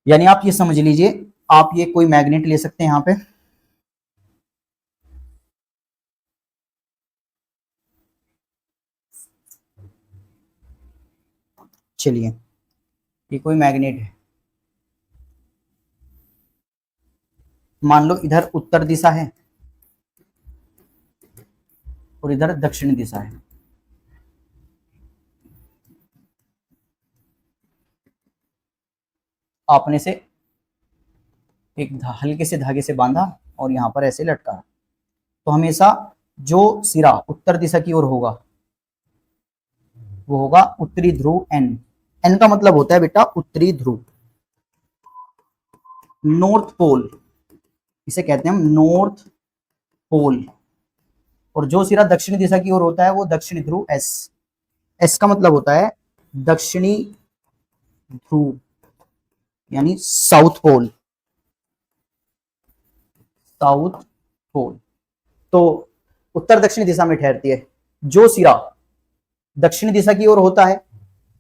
A: यानी आप ये समझ लीजिए, आप ये कोई मैग्नेट ले सकते हैं यहां पे, चलिए ये कोई मैग्नेट है, मान लो इधर उत्तर दिशा है और इधर दक्षिण दिशा है। आपने से एक हल्के से धागे से बांधा और यहां पर ऐसे लटका, तो हमेशा जो सिरा उत्तर दिशा की ओर होगा वो होगा उत्तरी ध्रुव एन। एन का मतलब होता है बेटा उत्तरी ध्रुव, नॉर्थ पोल, इसे कहते हैं हम नॉर्थ पोल। और जो सिरा दक्षिणी दिशा की ओर होता है वो दक्षिणी ध्रुव एस। एस का मतलब होता है दक्षिणी ध्रुव यानी साउथ पोल, साउथ पोल। तो उत्तर दक्षिणी दिशा में ठहरती है। जो सिरा दक्षिणी दिशा की ओर होता है,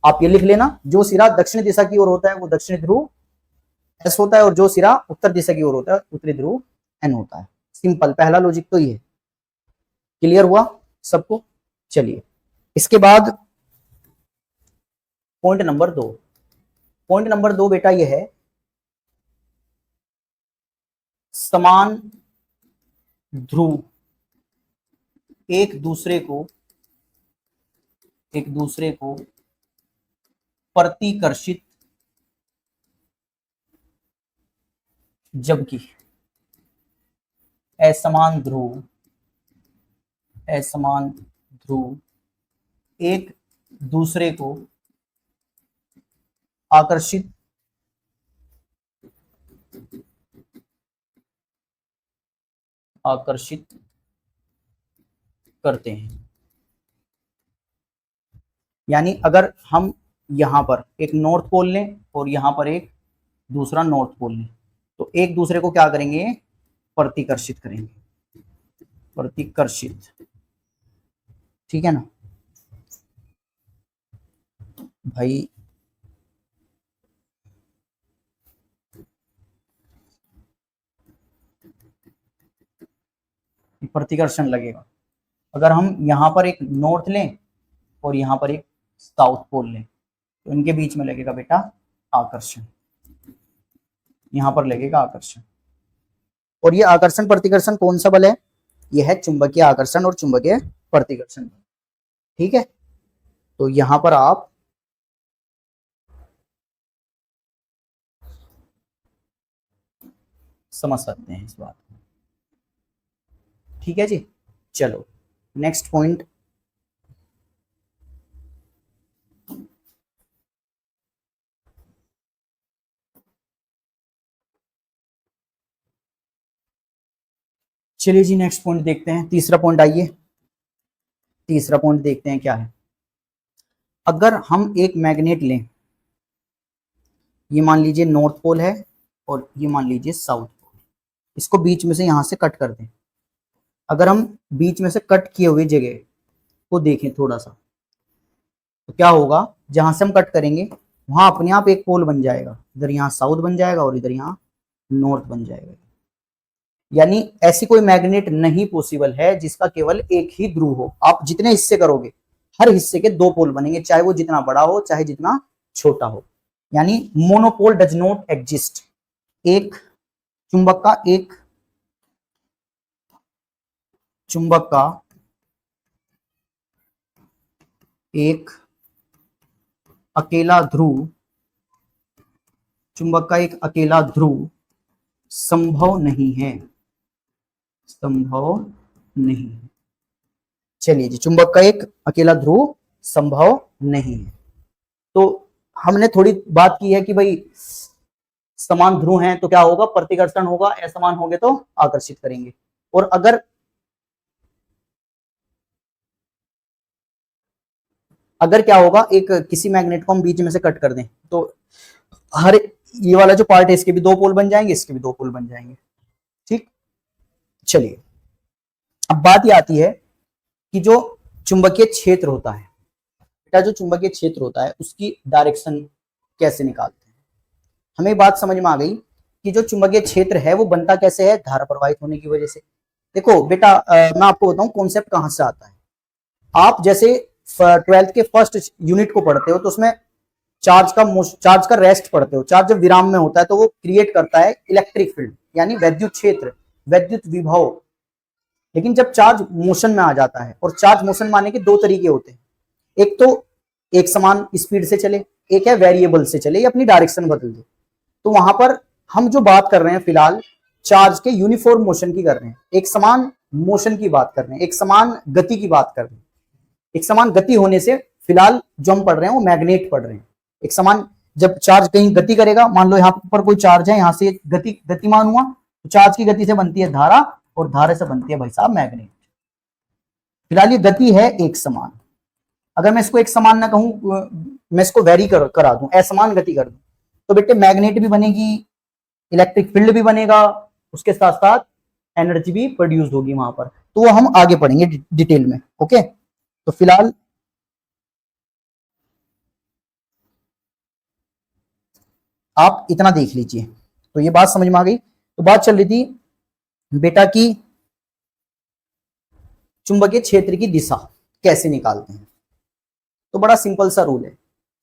A: आप ये लिख लेना, जो सिरा दक्षिणी दिशा की ओर होता है वो दक्षिणी ध्रुव एस होता है, और जो सिरा उत्तर दिशा की ओर होता है उत्तरी ध्रुव एन होता है। सिंपल, पहला लॉजिक तो ये है। क्लियर हुआ सबको? चलिए इसके बाद पॉइंट नंबर 2। पॉइंट नंबर 2 बेटा ये है, समान ध्रुव एक दूसरे को प्रतिकर्षित, जबकि असमान ध्रुव एक दूसरे को आकर्षित करते हैं। यानी अगर हम यहां पर एक नॉर्थ पोल लें और यहां पर एक दूसरा नॉर्थ पोल लें, तो एक दूसरे को क्या करेंगे? प्रतिकर्षित करेंगे, प्रतिकर्षित, ठीक है ना भाई? प्रतिकर्षण लगेगा। अगर हम यहां पर एक नॉर्थ लें और यहां पर एक साउथ पोल लें, तो इनके बीच में लगेगा बेटा आकर्षण, यहां पर लगेगा आकर्षण। और ये आकर्षण प्रतिकर्षण कौन सा बल है? यह है चुंबकीय आकर्षण और चुंबकीय प्रतिकर्षण, ठीक है? तो यहां पर आप समझ सकते हैं इस बात को, ठीक है जी। चलो नेक्स्ट पॉइंट, चलिए जी नेक्स्ट पॉइंट देखते हैं। तीसरा पॉइंट, आइए तीसरा पॉइंट देखते हैं क्या है। अगर हम एक मैग्नेट लें, ये मान लीजिए नॉर्थ पोल है और ये मान लीजिए साउथ पोल, इसको बीच में से यहां से कट कर दें। अगर हम बीच में से कट किए हुए जगह को देखें थोड़ा सा, तो क्या होगा? जहां से हम कट करेंगे वहां अपने आप एक पोल बन जाएगा, इधर यहाँ साउथ बन जाएगा और इधर यहाँ नॉर्थ बन जाएगा। यानी ऐसी कोई मैग्नेट नहीं पॉसिबल है जिसका केवल एक ही ध्रुव हो। आप जितने हिस्से करोगे हर हिस्से के दो पोल बनेंगे, चाहे वो जितना बड़ा हो चाहे जितना छोटा हो, यानी मोनोपोल डज नॉट एग्जिस्ट। एक चुंबक का एक अकेला ध्रुव, चुंबक का एक अकेला ध्रुव संभव नहीं है, संभव नहीं है। चलिए जी, चुंबक का एक अकेला ध्रुव संभव नहीं है। तो हमने थोड़ी बात की है कि भाई समान ध्रुव हैं तो क्या होगा, प्रतिकर्षण होगा, असमान होंगे तो आकर्षित करेंगे। और अगर क्या होगा, एक किसी मैग्नेट को हम बीच में से कट कर दें तो हर ये वाला जो पार्ट है इसके भी दो पोल बन जाएंगे, इसके भी दो पोल बन जाएंगे। ठीक, चलिए अब बात ये आती है कि जो चुंबकीय क्षेत्र होता है बेटा, जो चुंबकीय क्षेत्र होता है उसकी डायरेक्शन कैसे निकालते हैं। हमें बात समझ में आ गई कि जो चुंबकीय क्षेत्र है वो बनता कैसे है, धारा प्रवाहित होने की वजह से। देखो बेटा, मैं आपको बताऊं कॉन्सेप्ट कहां से आता है। आप जैसे 12th के फर्स्ट यूनिट को पढ़ते हो तो उसमें चार्ज का रेस्ट पढ़ते हो। चार्ज जब विराम में होता है तो वो क्रिएट करता है इलेक्ट्रिक फील्ड, यानी विद्युत क्षेत्र, विद्युत विभव। लेकिन जब चार्ज मोशन में आ जाता है, और चार्ज मोशन माने के दो तरीके होते हैं, एक तो एक समान स्पीड से चले, एक है वेरिएबल से चले, या अपनी डायरेक्शन बदल दे। तो वहां पर हम जो बात कर रहे हैं फिलहाल चार्ज के यूनिफॉर्म मोशन की कर रहे हैं, एक समान मोशन की बात कर रहे हैं, एक समान गति की बात कर रहे हैं। एक समान गति होने से फिलहाल जो हम पढ़ रहे हैं वो मैग्नेट पढ़ रहे हैं। एक समान जब चार्ज कहीं गति करेगा, मान लो यहाँ पर कोई चार्ज है, यहाँ से गतिमान हुआ, तो चार्ज की गति से बनती है धारा, और धारा से बनती है भाई साहब मैग्नेट। फिलहाल ये गति है एक समान। अगर मैं इसको एक समान ना कहूं, मैं इसको वेरी करा दूं, असमान गति कर दूं, तो बेटे मैग्नेट भी बनेगी, इलेक्ट्रिक फील्ड भी बनेगा, उसके साथ साथ एनर्जी भी प्रोड्यूस होगी वहां पर। तो वो हम आगे पढ़ेंगे डिटेल में। ओके, तो फिलहाल आप इतना देख लीजिए। तो ये बात समझ में आ गई। तो बात चल रही थी बेटा की चुंबकीय क्षेत्र की दिशा कैसे निकालते हैं। तो बड़ा सिंपल सा रूल है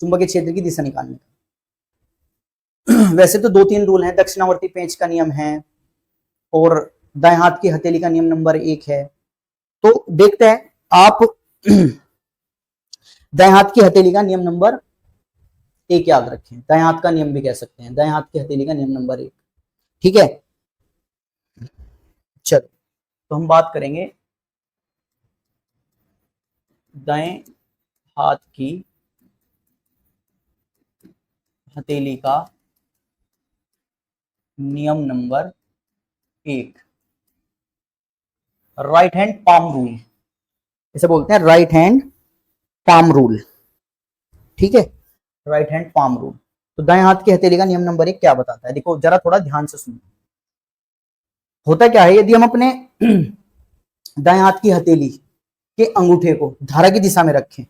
A: चुंबकीय क्षेत्र की दिशा निकालने का। वैसे तो 2-3 रूल हैं, दक्षिणावर्ती पेंच का नियम है और दाएं हाथ की हथेली का नियम नंबर 1 है। तो देखते हैं, आप दाएं हाथ की हथेली का नियम नंबर 1 याद रखें, दाएं हाथ का नियम भी कह सकते हैं, दाएं हाथ की हथेली का नियम नंबर 1। ठीक है, चलो तो हम बात करेंगे दाएं हाथ की हथेली का नियम number 1, right hand palm rule, इसे बोलते हैं राइट हैंड पाम रूल। ठीक है, राइट हैंड पाम रूल। तो दाएं हाथ की हथेली का नियम नंबर 1 क्या बताता है, देखो जरा थोड़ा ध्यान से सुनो। होता क्या है, यदि हम अपने दाएं हाथ की हथेली के अंगूठे को धारा की दिशा में रखें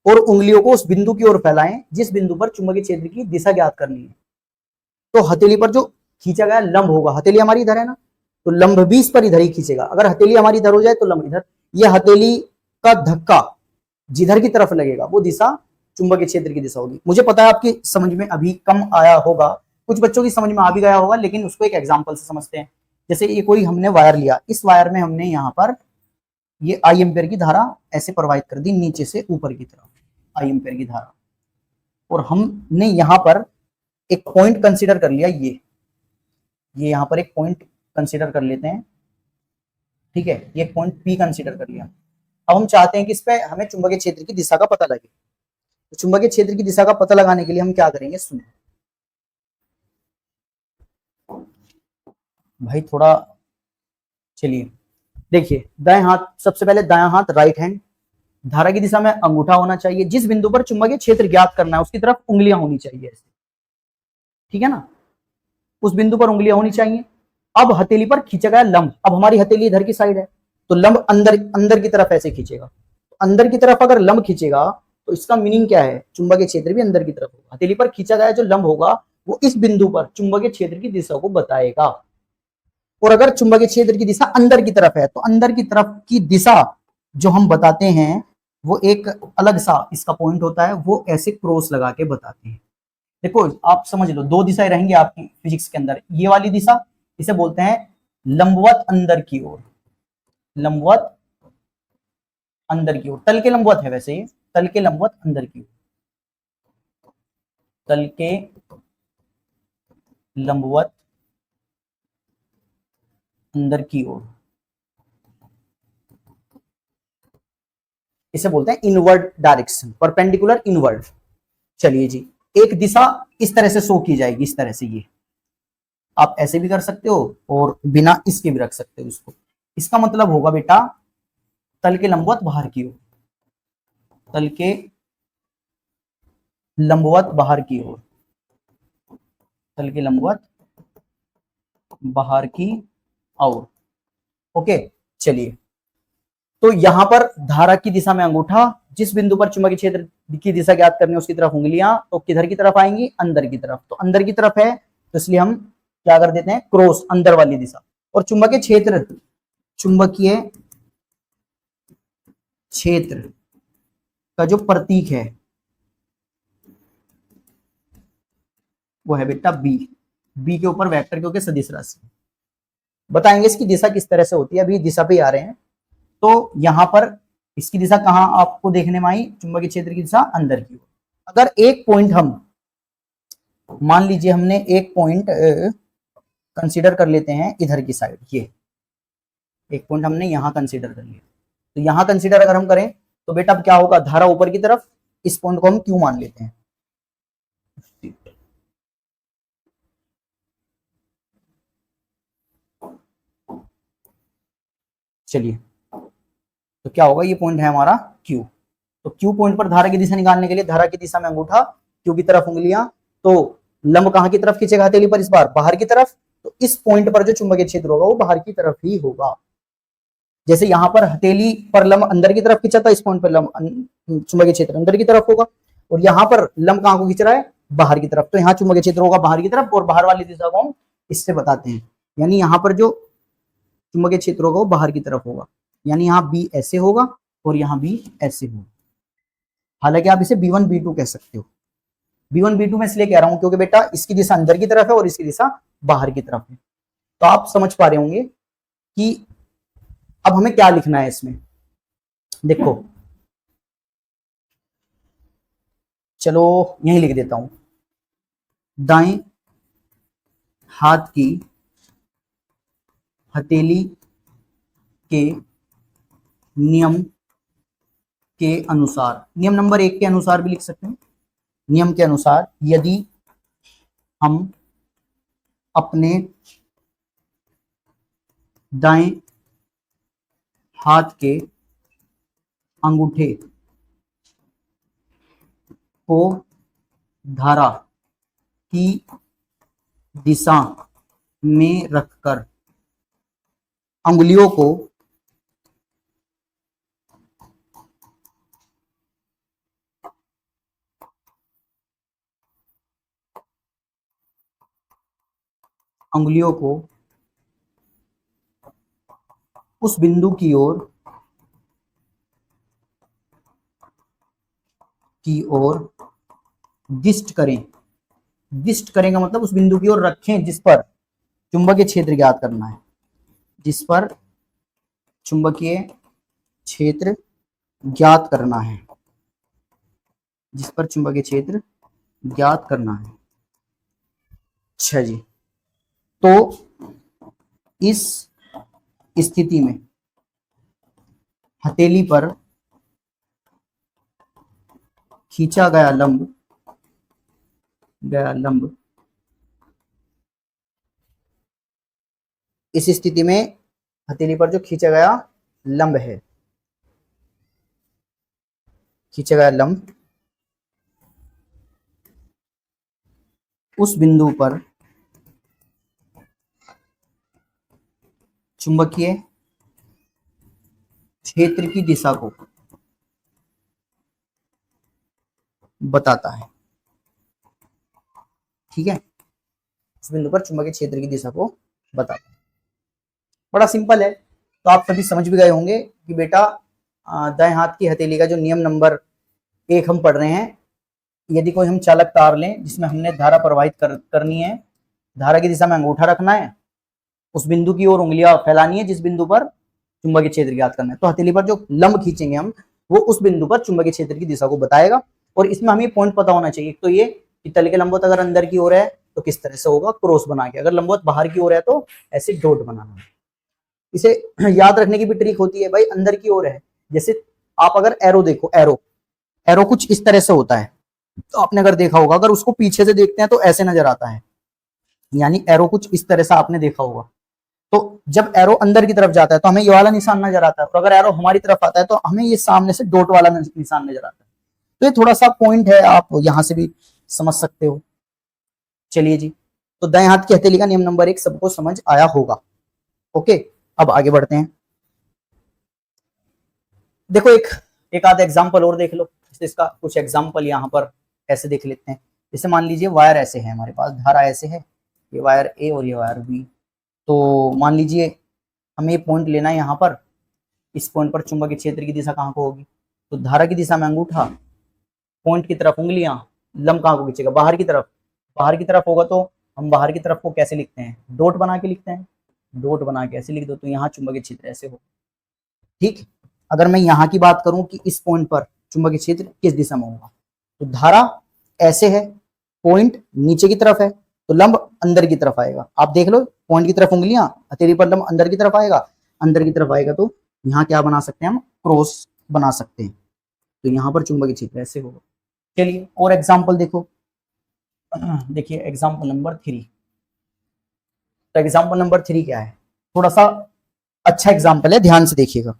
A: और उंगलियों को उस बिंदु की ओर फैलाएं जिस बिंदु पर चुंबकीय क्षेत्र की दिशा ज्ञात करनी है, तो हथेली पर जो खींचा गया लंब होगा, हथेली हमारी इधर है ना, तो लंब भी इस पर इधर ही खींचेगा। अगर हथेली हमारी इधर हो जाए तो लंब इधर। यह हथेली का धक्का जिधर की तरफ लगेगा वो दिशा चुंबकीय क्षेत्र की दिशा होगी। मुझे पता है आपकी समझ में अभी कम आया होगा, कुछ बच्चों की समझ में आ भी गया होगा, लेकिन उसको एक एग्जांपल से समझते हैं। जैसे ये कोई हमने वायर लिया, इस वायर में हमने यहाँ पर ये आई एम्पेयर की धारा ऐसे प्रवाहित कर दी नीचे से ऊपर की तरफ, आई एम्पेयर की धारा, और हमने यहाँ पर एक पॉइंट कंसीडर कर लिया, ये यहाँ पर एक पॉइंट कंसीडर कर लेते हैं। ठीक है, ये पॉइंट पी कंसीडर कर लिया। अब हम चाहते हैं कि इस पे हमें चुंबकीय क्षेत्र की दिशा का पता लगे। तो चुंबकीय क्षेत्र की दिशा का पता लगाने के लिए हम क्या करेंगे, सुनो भाई थोड़ा, चलिए देखिए, दाएं हाथ, सबसे पहले दायां हाथ राइट हैंड, धारा की दिशा में अंगूठा होना चाहिए, जिस बिंदु पर चुंबकीय क्षेत्र ज्ञात करना है उसकी तरफ उंगलियां होनी चाहिए ऐसे। ठीक है ना, उस बिंदु पर उंगलियां होनी चाहिए। अब हथेली पर खींचा गया लंब, अब हमारी हथेली इधर की साइड है तो लंब अंदर की तरफ ऐसे खींचेगा। अंदर की तरफ अगर लंब खींचेगा तो इसका मीनिंग क्या है, चुंबकीय क्षेत्र भी अंदर की तरफ होगा। हथेली पर खींचा गया जो लंब होगा वो इस बिंदु पर चुंबकीय क्षेत्र की दिशा को बताएगा। और अगर चुंबकीय क्षेत्र की दिशा अंदर की तरफ है तो अंदर की तरफ की दिशा जो हम बताते हैं वो एक अलग सा इसका पॉइंट होता है, वो ऐसे क्रॉस लगा के बताते हैं। देखो आप समझ लो, दो दिशाएं रहेंगी आपकी फिजिक्स के अंदर। ये वाली दिशा इसे बोलते हैं लंबवत अंदर की ओर, लंबवत अंदर की ओर, तल के लंबवत है वैसे ये, तल के लंबवत अंदर की ओर, तल के लंबवत अंदर की ओर, इसे बोलते हैं इनवर्ड डायरेक्शन, परपेंडिकुलर इनवर्ड। चलिए जी, एक दिशा इस तरह से शो की जाएगी, इस तरह से, ये आप ऐसे भी कर सकते हो और बिना इसके भी रख सकते हो इसको। इसका मतलब होगा बेटा तल के लंबवत बाहर की ओर, तल के लंबवत बाहर की ओर, तल के लंबवत बाहर की ओर। ओके, चलिए, तो यहां पर धारा की दिशा में अंगूठा, जिस बिंदु पर चुंबकीय क्षेत्र की दिशा ज्ञात करनी है उसकी तरफ उंगलियां, तो किधर की तरफ आएंगी, अंदर की तरफ। तो अंदर की तरफ है तो इसलिए हम क्या कर देते हैं, क्रॉस, अंदर वाली दिशा। और चुंबकीय क्षेत्र, चुंबकीय क्षेत्र का जो प्रतीक है वो है बेटा बी। बी के ऊपर वेक्टर क्योंकि सदिश राशि। बताएंगे इसकी दिशा किस तरह से होती है, अभी दिशा पे आ रहे हैं। तो यहां पर इसकी दिशा कहां आपको देखने में आई, चुंबकीय क्षेत्र की दिशा अंदर की ओर। अगर एक पॉइंट हम मान लीजिए, हमने एक पॉइंट कंसीडर कर लेते हैं इधर की साइड, ये एक पॉइंट हमने यहां कंसीडर कर लिया। तो यहां कंसीडर अगर हम करें तो बेटा अब क्या होगा, धारा ऊपर की तरफ, इस पॉइंट को हम क्यू मान लेते हैं। चलिए, तो क्या होगा, ये पॉइंट है हमारा क्यू। तो क्यू पॉइंट पर धारा की दिशा निकालने के लिए धारा की दिशा में अंगूठा, क्यू की तरफ उंगलियां, तो लंब कहां की तरफ खींचेगा हथेली पर, इस बार बाहर की तरफ। तो इस पॉइंट पर जो चुंबकीय क्षेत्र होगा वो बाहर की तरफ ही होगा। जैसे यहां पर हथेली पर लंब अंदर की तरफ खींचा था, इस पॉइंट पर लंब चुंबकीय क्षेत्र अंदर की तरफ होगा। और यहां पर लंब कहां को खींच रहा है, बाहर की तरफ। तो यहाँ चुंबकीय क्षेत्र होगा बाहर की तरफ, और बाहर वाली दिशा को हम इससे बताते हैं। यानी यहां पर जो चुंबकीय क्षेत्र होगा वो बाहर की तरफ होगा, यानी यहाँ बी ऐसे होगा और यहाँ बी ऐसे होगा। हालांकि आप इसे B1 B2 कह सकते हो। B1 B2 मैं इसलिए कह रहा हूं क्योंकि बेटा इसकी दिशा अंदर की तरफ है और इसकी दिशा बाहर की तरफ है। तो आप समझ पा रहे होंगे कि अब हमें क्या लिखना है इसमें। देखो, चलो यही लिख देता हूं, दाएं हाथ की हथेली के नियम के अनुसार, नियम नंबर 1 के अनुसार भी लिख सकते हैं, नियम के अनुसार यदि हम अपने दाएं हाथ के अंगूठे को धारा की दिशा में रखकर अंगुलियों को उस बिंदु की ओर दिष्ट करें। दिष्ट करें का मतलब उस बिंदु की ओर रखें जिस पर चुंबकीय क्षेत्र ज्ञात करना है, जिस पर चुंबकीय क्षेत्र ज्ञात करना है, जिस पर चुंबकीय क्षेत्र ज्ञात करना है। अच्छा जी, तो इस स्थिति में हथेली पर खींचा गया लंब इस स्थिति में हथेली पर जो खींचा गया लंब है, खींचा गया लंब उस बिंदु पर चुंबकीय क्षेत्र की दिशा को बताता है। ठीक है, उस बिंदु पर चुंबकीय क्षेत्र की दिशा को बताता है। बड़ा सिंपल है। तो आप सभी समझ भी गए होंगे कि बेटा दाएं हाथ की हथेली का जो नियम नंबर 1 हम पढ़ रहे हैं, यदि कोई हम चालक तार लें जिसमें हमने धारा प्रवाहित करनी है, धारा की दिशा में अंगूठा रखना है, उस बिंदु की ओर उंगलियां फैलानी है जिस बिंदु पर चुंबकीय क्षेत्र ज्ञात करना है। तो हथेली पर जो लंब खींचेंगे हम, वो उस बिंदु पर चुंबकीय क्षेत्र की दिशा को बताएगा। और इसमें हमें पॉइंट पता होना चाहिए, तो ये कि तल के लंबवत अगर अंदर की ओर है तो किस तरह से होगा, क्रॉस बना के, अगर लंबवत बाहर की ओर है तो ऐसे डॉट बनाना है। इसे याद रखने की भी ट्रिक होती है भाई, अंदर की ओर है, जैसे आप अगर एरो देखो, एरो कुछ इस तरह से होता है, तो आपने अगर देखा होगा, अगर उसको पीछे से देखते हैं तो ऐसे नजर आता है, यानी एरो कुछ इस तरह से आपने देखा होगा। तो जब एरो अंदर की तरफ जाता है तो हमें ये वाला निशान नजर आता है, और अगर एरो हमारी तरफ आता है तो हमें ये सामने से डॉट वाला निशान नजर आता है। तो ये थोड़ा सा पॉइंट है, आप यहां से भी समझ सकते हो। चलिए जी, तो दाएं हाथ की हथेली का नियम नंबर 1 सबको समझ आया होगा। ओके, अब आगे बढ़ते हैं। देखो एक आध एग्जाम्पल और देख लो, इसका कुछ एग्जाम्पल यहाँ पर ऐसे देख लेते हैं। जैसे मान लीजिए वायर ऐसे है, हमारे पास धारा ऐसे है, ये वायर ए और ये वायर बी। तो मान लीजिए हमें ये पॉइंट लेना है यहाँ पर, इस पॉइंट पर चुंबकीय क्षेत्र की दिशा कहाँ को होगी, तो धारा की दिशा में अंगूठा, पॉइंट की तरफ उंगलियां, लंब कहाँ को खींचेगा, बाहर की तरफ। बाहर की तरफ होगा तो हम बाहर की तरफ को कैसे लिखते हैं, डॉट बना के लिखते हैं, डॉट बना के ऐसे लिख दो, तो यहाँ चुंबकीय क्षेत्र ऐसे हो। ठीक, अगर मैं यहाँ की बात करूं कि इस पॉइंट पर चुंबकीय क्षेत्र किस दिशा में होगा, तो धारा ऐसे है, पॉइंट नीचे की तरफ है, तो लंब अंदर की तरफ आएगा। आप देख लो, पॉइंट की तरफ उंगलियां, हथेली पर लंब अंदर की तरफ आएगा, अंदर की तरफ आएगा तो यहाँ क्या बना सकते हैं हम, क्रॉस बना सकते हैं। तो यहाँ पर चुंबकीय क्षेत्र ऐसे होगा। चलिए और एग्जाम्पल देखो, देखिए एग्जाम्पल नंबर 3। तो एग्जाम्पल नंबर 3 क्या है, थोड़ा सा अच्छा एग्जाम्पल है, ध्यान से देखिएगा।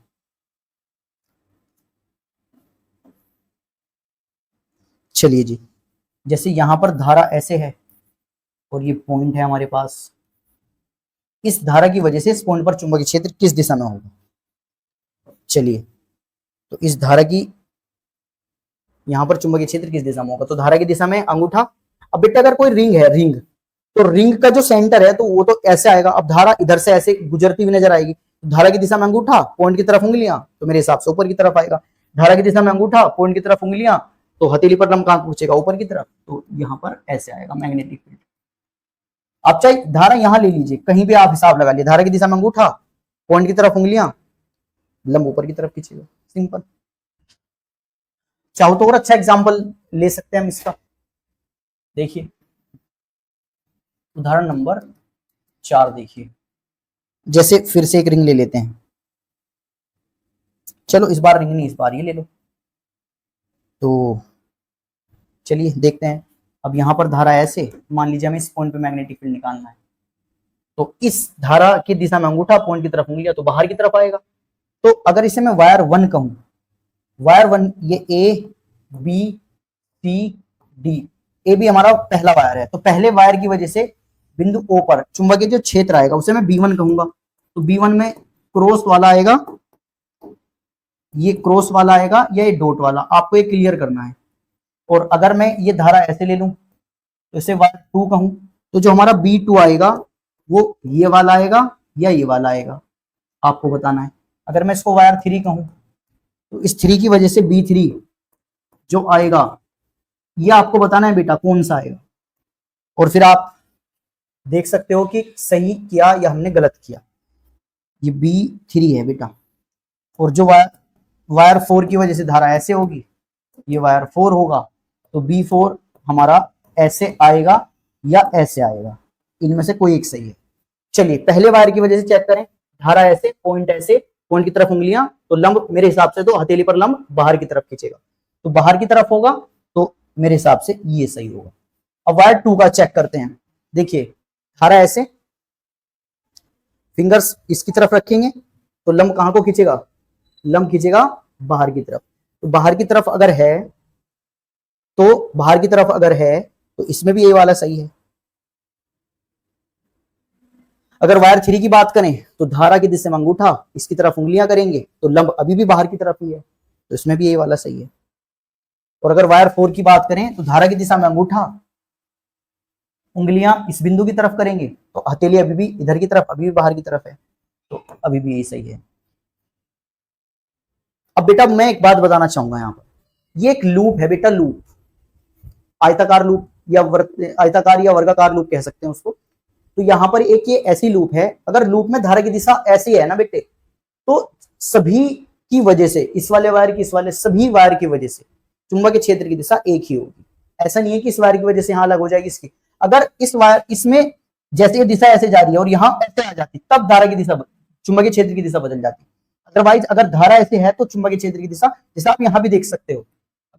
A: चलिए जी, जैसे यहां पर धारा ऐसे है और ये पॉइंट है हमारे पास, इस धारा की वजह से इस पॉइंट पर चुंबकीय क्षेत्र किस दिशा में होगा। चलिए, तो इस धारा की यहां पर चुंबकीय क्षेत्र किस दिशा में होगा, तो धारा की दिशा में अंगूठा। अब बेटा अगर कोई रिंग है, रिंग, तो रिंग का जो सेंटर है तो वो तो ऐसे आएगा। अब धारा इधर से ऐसे गुजरती हुई नजर आएगी, तो धारा की दिशा में अंगूठा, पॉइंट की तरफ उंगलियां, तो मेरे हिसाब से ऊपर की तरफ आएगा। धारा की दिशा में अंगूठा, पॉइंट की तरफ उंगलियां, तो हथेली पर लंब कहां पहुंचेगा, ऊपर की तरफ, तो यहाँ पर ऐसे आएगा मैग्नेटिक फील्ड। आप चाहे धारा यहां ले लीजिए, कहीं भी आप हिसाब लगा लीजिए, धारा की दिशा में अंगूठा, पॉइंट की तरफ उंगलियां, लंब ऊपर की तरफ खींचेगा, सिंपल। चाहो तो और अच्छा एग्जाम्पल ले सकते हैं हम इसका। देखिए उदाहरण नंबर 4 देखिए, जैसे फिर से एक रिंग ले लेते हैं, चलो इस बार रिंग नहीं, इस बार ये ले लो। तो चलिए देखते हैं, अब यहां पर धारा ऐसे, मान लीजिए हमें इस पॉइंट पे मैग्नेटिक फील्ड निकालना है, तो इस धारा की दिशा में अंगूठा, पॉइंट की तरफ उंगलियां, तो बाहर की तरफ आएगा। तो अगर इसे मैं वायर 1 कहूं, वायर 1, ये A B C D, A B हमारा पहला वायर है, तो पहले वायर की वजह से बिंदु ओ पर चुंबकीय जो क्षेत्र आएगा उसे मैं B1 कहूंगा। तो B1 में क्रॉस वाला आएगा, ये क्रॉस वाला आएगा या ये डॉट वाला, आपको ये क्लियर करना है। और अगर मैं ये धारा ऐसे ले लूं तो इसे वायर 2 कहूं, तो जो हमारा B2 आएगा वो ये वाला आएगा या ये वाला आएगा, आपको बताना है। अगर मैं इसको वायर 3 कहूं तो इस 3 की वजह से B3 जो आएगा ये आपको बताना है बेटा कौन सा आएगा। और फिर आप देख सकते हो कि सही किया या हमने गलत किया। ये B3 है बेटा, और जो वायर 4 की वजह से धारा ऐसे होगी, ये वायर 4 होगा, तो B4 हमारा ऐसे आएगा या ऐसे आएगा, इनमें से कोई एक सही है। चलिए पहले वायर की वजह से चेक करें, धारा ऐसे, पॉइंट की तरफ उंगलियां, तो लंब मेरे हिसाब से तो हथेली पर लंब बाहर की तरफ खींचेगा, तो बाहर की तरफ होगा, तो मेरे हिसाब से ये सही होगा। अब वायर 2 का चेक करते हैं। देखिए धारा ऐसे, फिंगर्स इसकी तरफ रखेंगे तो लंब कहां को खींचेगा, लंब खींचेगा बाहर की तरफ। तो बाहर की तरफ अगर है, तो बाहर की तरफ अगर है तो इसमें भी ये वाला सही है। अगर वायर 3 की बात करें तो धारा की दिशा में अंगूठा, इसकी तरफ उंगलियां करेंगे तो लंब अभी भी बाहर की तरफ ही है, तो इसमें भी ये वाला सही है। और अगर वायर 4 की बात करें तो धारा की दिशा में अंगूठा, उंगलियां इस बिंदु की तरफ करेंगे तो हथेली अभी भी इधर की तरफ, अभी भी बाहर की तरफ है, तो अभी भी यही सही है। अब बेटा मैं एक बात बताना चाहूंगा यहाँ पर, ये एक लूप है बेटा, लूप, आयताकार लूप या आयताकार या वर्गाकार लूप कह सकते हैं उसको। तो यहाँ पर एक ये ऐसी लूप है, अगर लूप में धारा की दिशा ऐसी है ना बेटे, तो सभी की वजह से, इस वाले वायर की, इस वाले सभी वायर की वजह से चुंबकीय क्षेत्र की दिशा एक ही होगी। ऐसा नहीं है कि इस वायर की वजह से यहां अलग हो जाएगी इसकी। अगर इस वायर, इसमें जैसे ये दिशा ऐसे जा रही है और यहां ऐसे आ जाती, तब धारा की दिशा, चुंबकीय क्षेत्र की दिशा बदल जाती। अदरवाइज अगर धारा ऐसे है तो चुंबकीय क्षेत्र की दिशा, जैसे आप यहां भी देख सकते हो,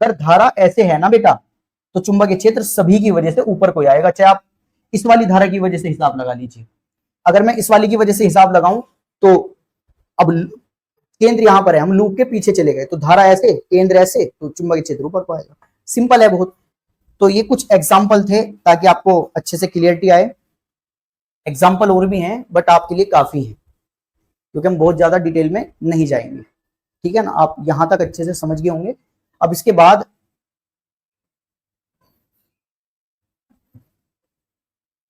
A: अगर धारा ऐसे है ना बेटा, तो चुंबकीय क्षेत्र सभी की वजह से ऊपर को आएगा। चाहे आप इस वाली धारा की वजह से हिसाब लगा लीजिए, अगर मैं इस वाली की वजह से हिसाब लगाऊं तो अब केंद्र यहां पर है, हम लूप के पीछे चले गए, तो धारा ऐसे, केंद्र ऐसे, तो चुंबकीय क्षेत्र ऊपर को आएगा। सिंपल है बहुत। तो ये कुछ एग्जाम्पल थे ताकि आपको अच्छे से क्लियरिटी आए। एग्जाम्पल और भी हैं बट आपके लिए काफी है, क्योंकि हम बहुत ज्यादा डिटेल में नहीं जाएंगे। ठीक है ना, आप यहां तक अच्छे से समझ गए होंगे। अब इसके बाद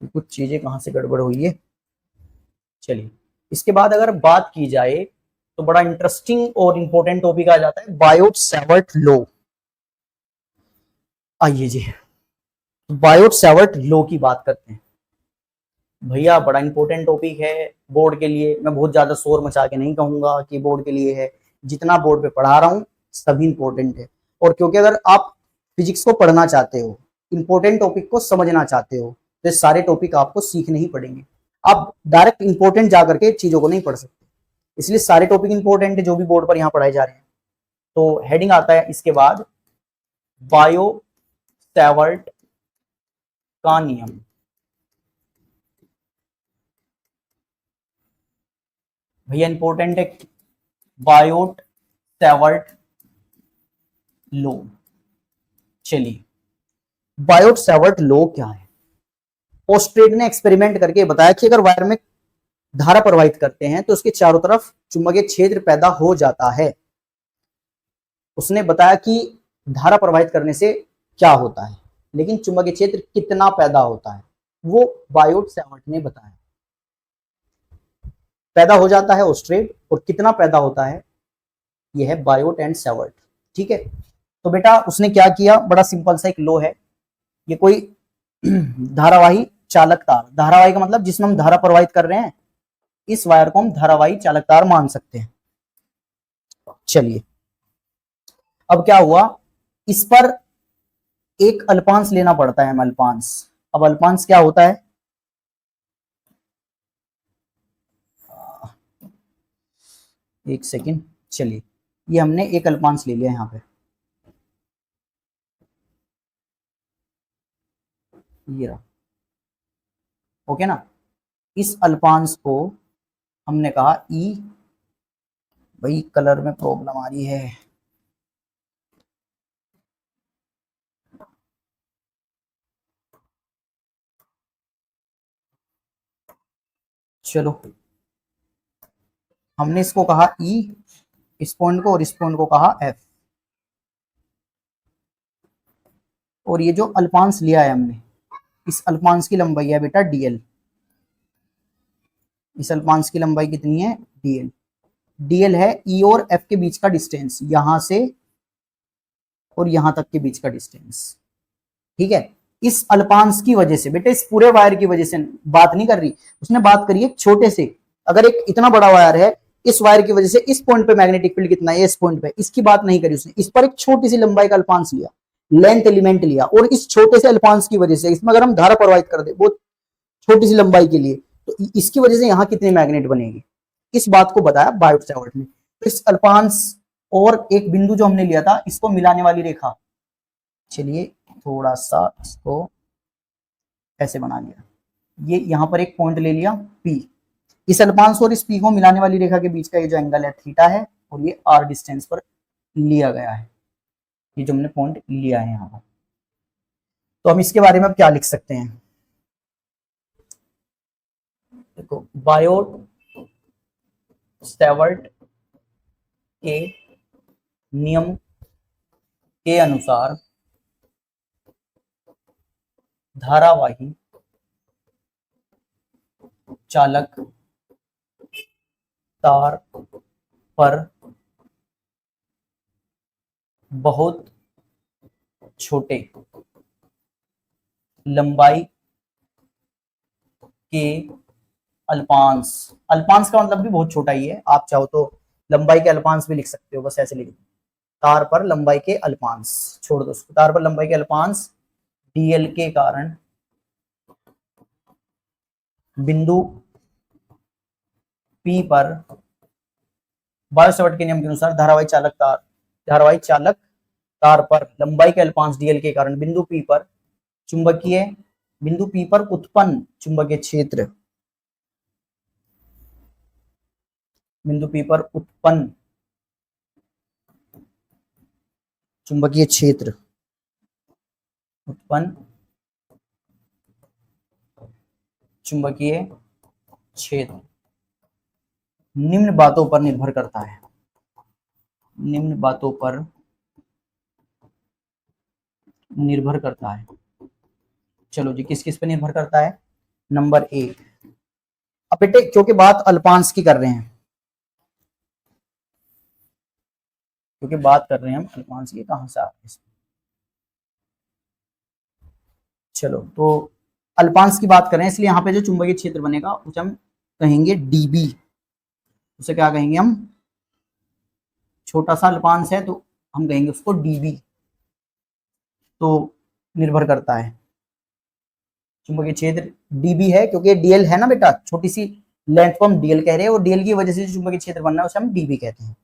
A: कुछ चीजें कहां से गड़बड़ हुई है, चलिए इसके बाद अगर बात की जाए तो बड़ा इंटरेस्टिंग और इंपॉर्टेंट टॉपिक आ जाता है, बायोट सैवर्ट लॉ। आइए जी, बायोट सैवर्ट लॉ की बात करते हैं। भैया बड़ा इंपॉर्टेंट टॉपिक है बोर्ड के लिए। मैं बहुत ज्यादा शोर मचा के नहीं कहूंगा कि बोर्ड के लिए है, जितना बोर्ड पे पढ़ा रहा हूं सभी इंपॉर्टेंट है। और क्योंकि अगर आप फिजिक्स को पढ़ना चाहते हो, इंपॉर्टेंट टॉपिक को समझना चाहते हो, तो सारे टॉपिक आपको सीखने ही पड़ेंगे। आप डायरेक्ट इंपॉर्टेंट जा करके चीजों को नहीं पढ़ सकते, इसलिए सारे टॉपिक इंपॉर्टेंट है जो भी बोर्ड पर यहाँ पढ़ाए जा रहे हैं। तो हेडिंग आता है इसके बाद, बायो सैवर्ट का नियम। भैया इंपॉर्टेंट है, बायोट सैवर्ट लॉ। चलिए, बायोट सैवर्ट लॉ क्या है? ओस्ट्रेड ने एक्सपेरिमेंट करके बताया कि अगर वायर में धारा प्रवाहित करते हैं तो उसके चारों तरफ चुंबकीय क्षेत्र पैदा हो जाता है। उसने बताया कि धारा प्रवाहित करने से क्या होता है, लेकिन चुंबकीय क्षेत्र कितना पैदा होता है वो बायोट सैवर्ट ने बताया। पैदा हो जाता है ओस्ट्रेड, और कितना पैदा होता है ये है बायोट एंड सैवर्ट। ठीक है, तो बेटा उसने क्या किया, बड़ा सिंपल सा एक लॉ है। ये कोई धारावाही चालक तार, धारावाही का मतलब जिसमें हम धारा प्रवाहित कर रहे हैं, इस वायर को हम धारावाही चालक तार मान सकते हैं। चलिए, अब क्या हुआ, इस पर एक अल्पांश लेना पड़ता है, अल्पांश। अब अल्पांश क्या होता है, एक सेकेंड, चलिए ये हमने एक अल्पांश ले लिया यहाँ पे, ये रहा, ओके ना। इस अल्पांश को हमने कहा ई, भाई कलर में प्रॉब्लम आ रही है, चलो हमने इसको कहा ई, इस पॉइंट को, और इस पॉइंट को कहा एफ। और ये जो अल्पांश लिया है हमने, इस अल्पांश की लंबाई है बेटा डीएल। इस अल्पांश की लंबाई कितनी है, डीएल। डीएल है ई और एफ के बीच का डिस्टेंस, यहां से और यहां तक के बीच का डिस्टेंस। ठीक है, इस अल्पांश की वजह से बेटा, इस पूरे वायर की वजह से बात नहीं कर रही उसने, बात करी है छोटे से। अगर एक इतना बड़ा वायर है, इस वायर की वजह से इस पॉइंट पे मैग्नेटिक फील्ड कितना है, इस पॉइंट पे, इसकी बात नहीं करी उसने। इस पर एक छोटी सी लंबाई का अल्पांश लिया, लेंथ एलिमेंट लिया, और इस छोटे से अल्पांश की वजह से इसमें अगर हम धारा प्रवाहित कर दे बहुत छोटी सी लंबाई के लिए, तो इसकी वजह से यहाँ कितनी मैग्नेट बनेगी, इस बात को बताया बायोट सैवर्ट ने। तो इस अल्पांश और एक बिंदु जो हमने लिया था, इसको मिलाने वाली रेखा, चलिए थोड़ा सा इसको ऐसे बना लिया, ये यहां पर एक पॉइंट ले लिया P। इस अल्पांश और इस P को मिलाने वाली रेखा के बीच का ये जो एंगल है थीटा है, और ये R डिस्टेंस पर लिया गया है, ये जो हमने पॉइंट लिया है यहाँ पर। तो हम इसके बारे में अब क्या लिख सकते हैं, देखो बायोट सैवर्ट के नियम के अनुसार धारावाही चालक तार पर बहुत छोटे लंबाई के अल्पांश, अल्पांश का मतलब भी बहुत छोटा ही है, आप चाहो तो लंबाई के अल्पांश भी लिख सकते हो, बस ऐसे लिख दो, तार पर लंबाई के अल्पांश, छोड़ दो उसको, तार पर लंबाई के अल्पांश डीएल के कारण बिंदु पी पर बायो-सैवर्ट के नियम के अनुसार धारावाही चालक तार पर लंबाई के अल्पांश डीएल के कारण बिंदु पी पर उत्पन्न चुंबकीय क्षेत्र, बिंदु पी पर उत्पन्न चुंबकीय क्षेत्र, उत्पन्न चुंबकीय क्षेत्र निम्न बातों पर निर्भर करता है, निम्न बातों पर निर्भर करता है। चलो जी, किस किस पे निर्भर करता है? नंबर 1, अब बेटे क्योंकि बात अल्पांश की कर रहे हैं, क्योंकि बात कर रहे हैं हम अल्पांश की, कहां से आ रहे हैं? चलो, तो अल्पांश की बात कर रहे हैं, इसलिए यहाँ पे जो चुंबकीय क्षेत्र बनेगा उसे हम कहेंगे डीबी, उसे क्या कहेंगे हम? छोटा सा अल्पांश है तो हम कहेंगे उसको डीबी। तो निर्भर करता है चुंबकीय क्षेत्र डीबी है, क्योंकि डीएल है ना बेटा, छोटी सी लेंथ को हम डीएल कह रहे हैं, और डीएल की वजह से जो चुंबकीय क्षेत्र बनना है उसे हम डीबी कहते हैं।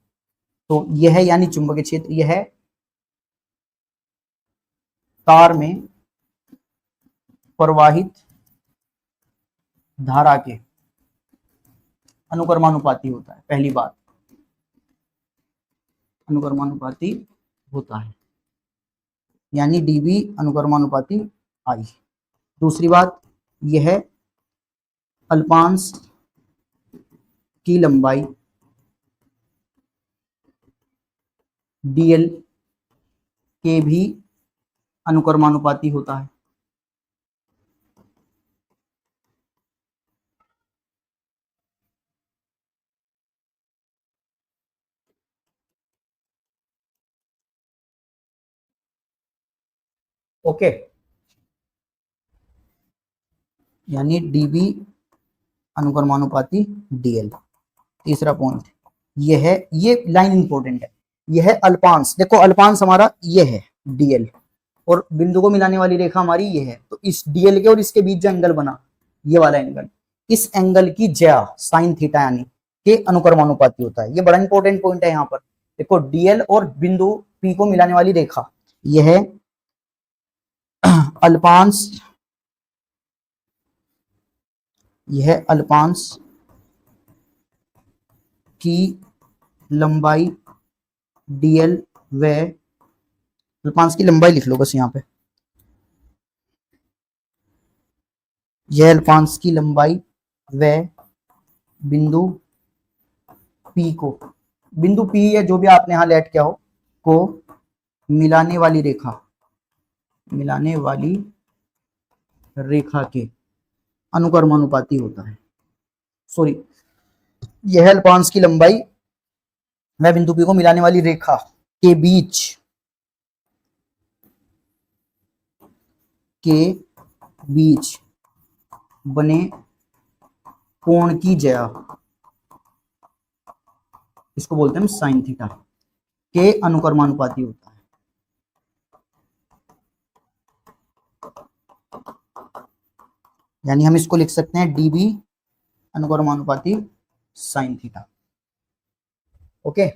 A: तो यह है यानी चुंबकीय क्षेत्र, यह है तार में प्रवाहित धारा के अनुक्रमानुपाती होता है। पहली बात, अनुक्रमानुपाती होता है, यानी डीबी अनुक्रमानुपाती आई। दूसरी बात, यह अल्पांश की लंबाई डीएल के भी अनुक्रमानुपाती होता है। ओके, यानी डीबी अनुक्रमानुपाती डीएल। तीसरा पॉइंट ये है, ये लाइन इंपॉर्टेंट है, यह है अल्पांश। देखो अल्पांश हमारा ये है डीएल, और बिंदु को मिलाने वाली रेखा हमारी ये है, तो इस डीएल के और इसके बीच जो एंगल बना, ये वाला एंगल, इस एंगल की ज्या साइन थीटा यानी के अनुक्रमानुपाती होता है। ये बड़ा इंपॉर्टेंट पॉइंट है यहाँ पर। देखो डीएल और बिंदु पी को मिलाने वाली रेखा, यह है अल्पांश, यह अल्पांश की लंबाई डीएल व अल्पांश की लंबाई लिख लो बस यहाँ पे, यह अल्पांश की लंबाई व बिंदु पी को, बिंदु पी या जो भी आपने यहां लेट किया हो, को मिलाने वाली रेखा, मिलाने वाली रेखा के अनुक्रमानुपाती होता है। सॉरी, यह अल्पांश की लंबाई व बिंदु पी को मिलाने वाली रेखा के बीच बने कोण की ज्या, इसको बोलते हैं साइन थीटा, के अनुक्रमानुपाती होता है। यानी हम इसको लिख सकते हैं डीबी अनुक्रमानुपाती साइन थीटा। ओके,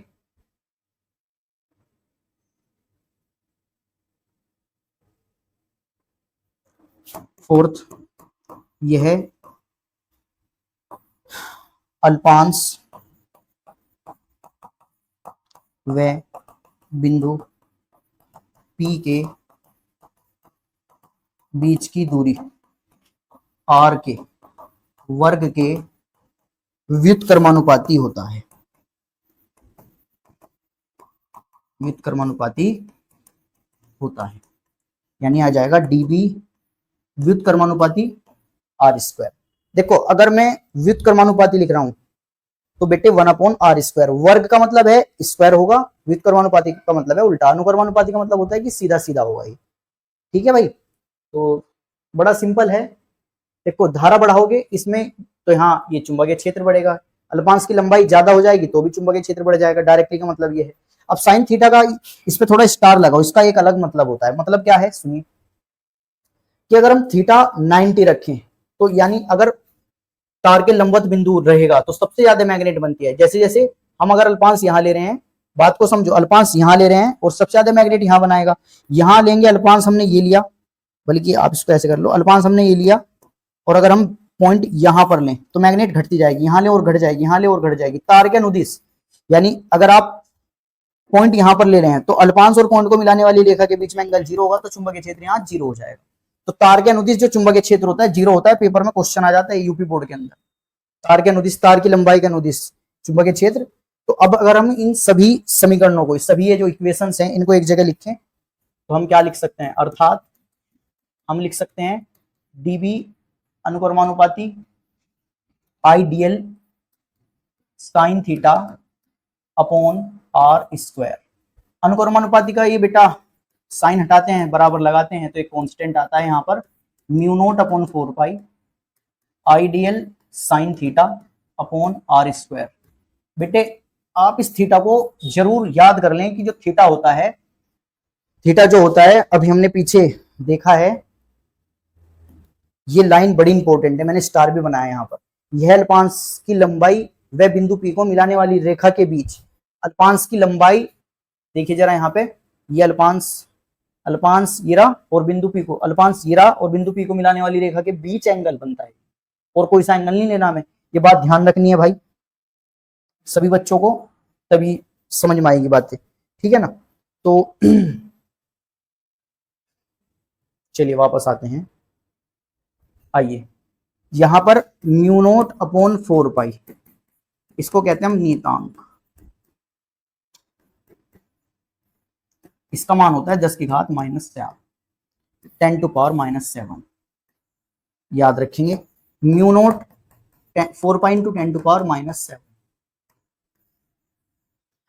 A: फोर्थ, यह अल्पांश व बिंदु पी के बीच की दूरी आर के वर्ग के व्युत्क्रमानुपाती होता है, व्युत्क्रमानुपाती होता है। यानी आ जाएगा डीबी व्युत्क्रमानुपाती आर स्क्वायर। देखो अगर मैं व्युत्क्रमानुपाती लिख रहा हूं तो बेटे 1/r स्क्वायर, वर्ग का मतलब है स्क्वायर होगा, व्युत्क्रमानुपाती का मतलब है उल्टा, अनुक्रमानुपाती का मतलब होता है कि सीधा सीधा होगा ये। ठीक है भाई, तो बड़ा सिंपल है। देखो धारा बढ़ाओगे इसमें तो यहाँ ये चुंबकीय क्षेत्र बढ़ेगा, अल्पांश की लंबाई ज्यादा हो जाएगी तो भी चुंबकीय क्षेत्र बढ़ जाएगा, डायरेक्टली का मतलब ये है। अब साइन थीटा का इस पे थोड़ा स्टार लगाओ, इसका एक अलग मतलब होता है। मतलब क्या है सुनिए, कि अगर हम थीटा 90 रखें तो यानी अगर तार के लंबवत बिंदु रहेगा तो सबसे ज्यादा मैग्नेट बनती है। जैसे जैसे हम अगर अल्पांश यहां ले रहे हैं, बात को समझो, अल्पांश यहां ले रहे हैं और सबसे ज्यादा मैग्नेट यहां बनाएगा। यहां लेंगे अल्पांश हमने ये लिया, बल्कि आप इसको ऐसे कर लो, अल्पांश हमने ये लिया और अगर हम पॉइंट यहां पर लें तो मैग्नेट घटती जाएगी, यहां ले और घट जाएगी, यहां ले और घट जाएगी। तार के अनुदिश यानी अगर आप पॉइंट यहां पर ले रहे हैं तो अल्पांश और पॉइंट को मिलाने वाली रेखा के बीच में एंगल 0 होगा तो चुंबकीय क्षेत्र यहां 0 हो जाएगा। तो तार के अनुदिश जो चुंबकीय क्षेत्र होता है 0 होता है, पेपर में क्वेश्चन आ जाता है यूपी बोर्ड के अंदर। तार के अनुदिश, तार की लंबाई के अनुदिश चुंबकीय क्षेत्र। तो अब अगर हम इन सभी समीकरणों को, सभी ये जो इक्वेशंस हैं इनको एक जगह लिखें तो हम क्या लिख सकते हैं, अर्थात हम लिख सकते हैं डीबी अनुक्रमानुपाती ideal sine theta upon are square. अनुक्रमानुपाती का ये बेटा साइन हटाते हैं, बराबर लगाते हैं तो एक कांस्टेंट आता है यहाँ पर, mu naught upon 4 pi I dl sine theta upon are square. बेटे आप इस थीटा को जरूर याद कर लें कि जो थीटा होता है, थीटा जो होता है अभी हमने पीछे देखा है, ये लाइन बड़ी इंपॉर्टेंट है, मैंने स्टार भी बनाया यहाँ पर। यह अल्पांश की लंबाई व बिंदु पी को मिलाने वाली रेखा के बीच, अल्पांश की लंबाई देखिए जरा यहाँ पे, ये अल्पांश ये रहा और बिंदु पी को, अल्पांश ये रहा और बिंदु पी को मिलाने वाली रेखा के बीच एंगल बनता है, और कोई सा एंगल नहीं लेना हमें। ये बात ध्यान रखनी है भाई सभी बच्चों को, तभी समझ में आएगी बातें, ठीक है ना। तो चलिए वापस आते हैं, आइए यहां पर म्यू नोट अपॉन 4 पाई, इसको कहते हैं हम नियतांक, इसका मान होता है 10 की घात -4, 10 टू पावर -7। याद रखेंगे mu naught 4 pi into 10 to power -7।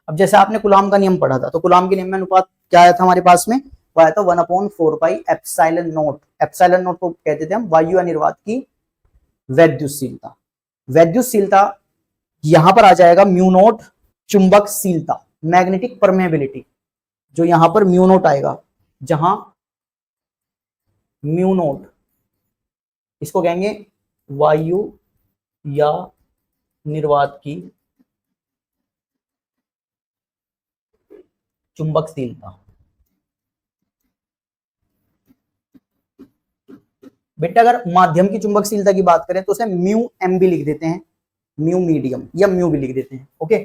A: अब जैसे आपने कूलॉम का नियम पढ़ा था, तो कूलॉम के नियम में अनुपात क्या आया था हमारे पास में, वो आया था 1/4 pi epsilon note. Epsilon note को कहते थे हम वायु अनिर्वात की वैद्युतशीलता। वैद्युतशीलता यहां पर आ जाएगा म्यू नोट चुंबकशीलता, मैग्नेटिक परमेबिलिटी, जो यहां पर म्यू नोट आएगा, जहां म्यू नोट इसको कहेंगे वायु या निर्वात की चुंबकशीलता। बेटा अगर माध्यम की चुंबकशीलता की बात करें तो उसे म्यू एम भी लिख देते हैं, म्यू मीडियम या म्यू भी लिख देते हैं, ओके।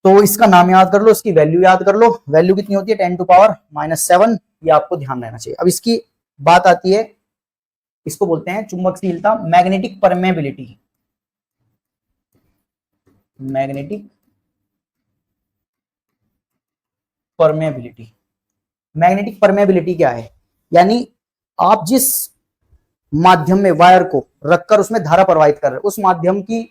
A: तो इसका नाम याद कर लो, इसकी वैल्यू याद कर लो, वैल्यू कितनी होती है 10 टू पावर -7, ये आपको ध्यान रहना चाहिए। अब इसकी बात आती है, इसको बोलते हैं चुंबकशीलता magnetic permeability. Magnetic permeability, magnetic permeability क्या है, यानी आप जिस माध्यम में वायर को रखकर उसमें धारा प्रवाहित कर रहे हैं, उस माध्यम की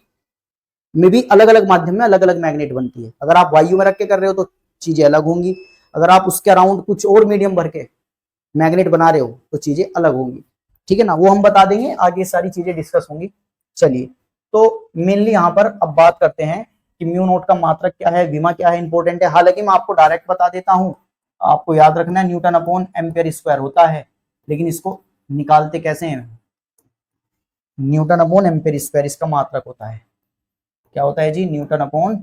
A: में भी अलग अलग माध्यम में अलग अलग मैग्नेट बनती है। अगर आप वायु में रख के कर रहे हो तो चीजें अलग होंगी, अगर आप उसके अराउंड कुछ और मीडियम भर के मैग्नेट बना रहे हो तो चीजें अलग होंगी, ठीक है ना। वो हम बता देंगे, आगे सारी चीजें डिस्कस होंगी। चलिए तो मेनली यहाँ पर अब बात करते हैं कि म्यू नोट का मात्रक क्या है, विमा क्या है, इंपॉर्टेंट है। हालांकि मैं आपको डायरेक्ट बता देता हूँ, आपको याद रखना है न्यूटन अपॉन एम्पियर स्क्वायर होता है, लेकिन इसको निकालते कैसे हैं, न्यूटन अपॉन एम्पियर स्क्वायर इसका मात्रक होता है। क्या होता है जी, न्यूटन अपॉन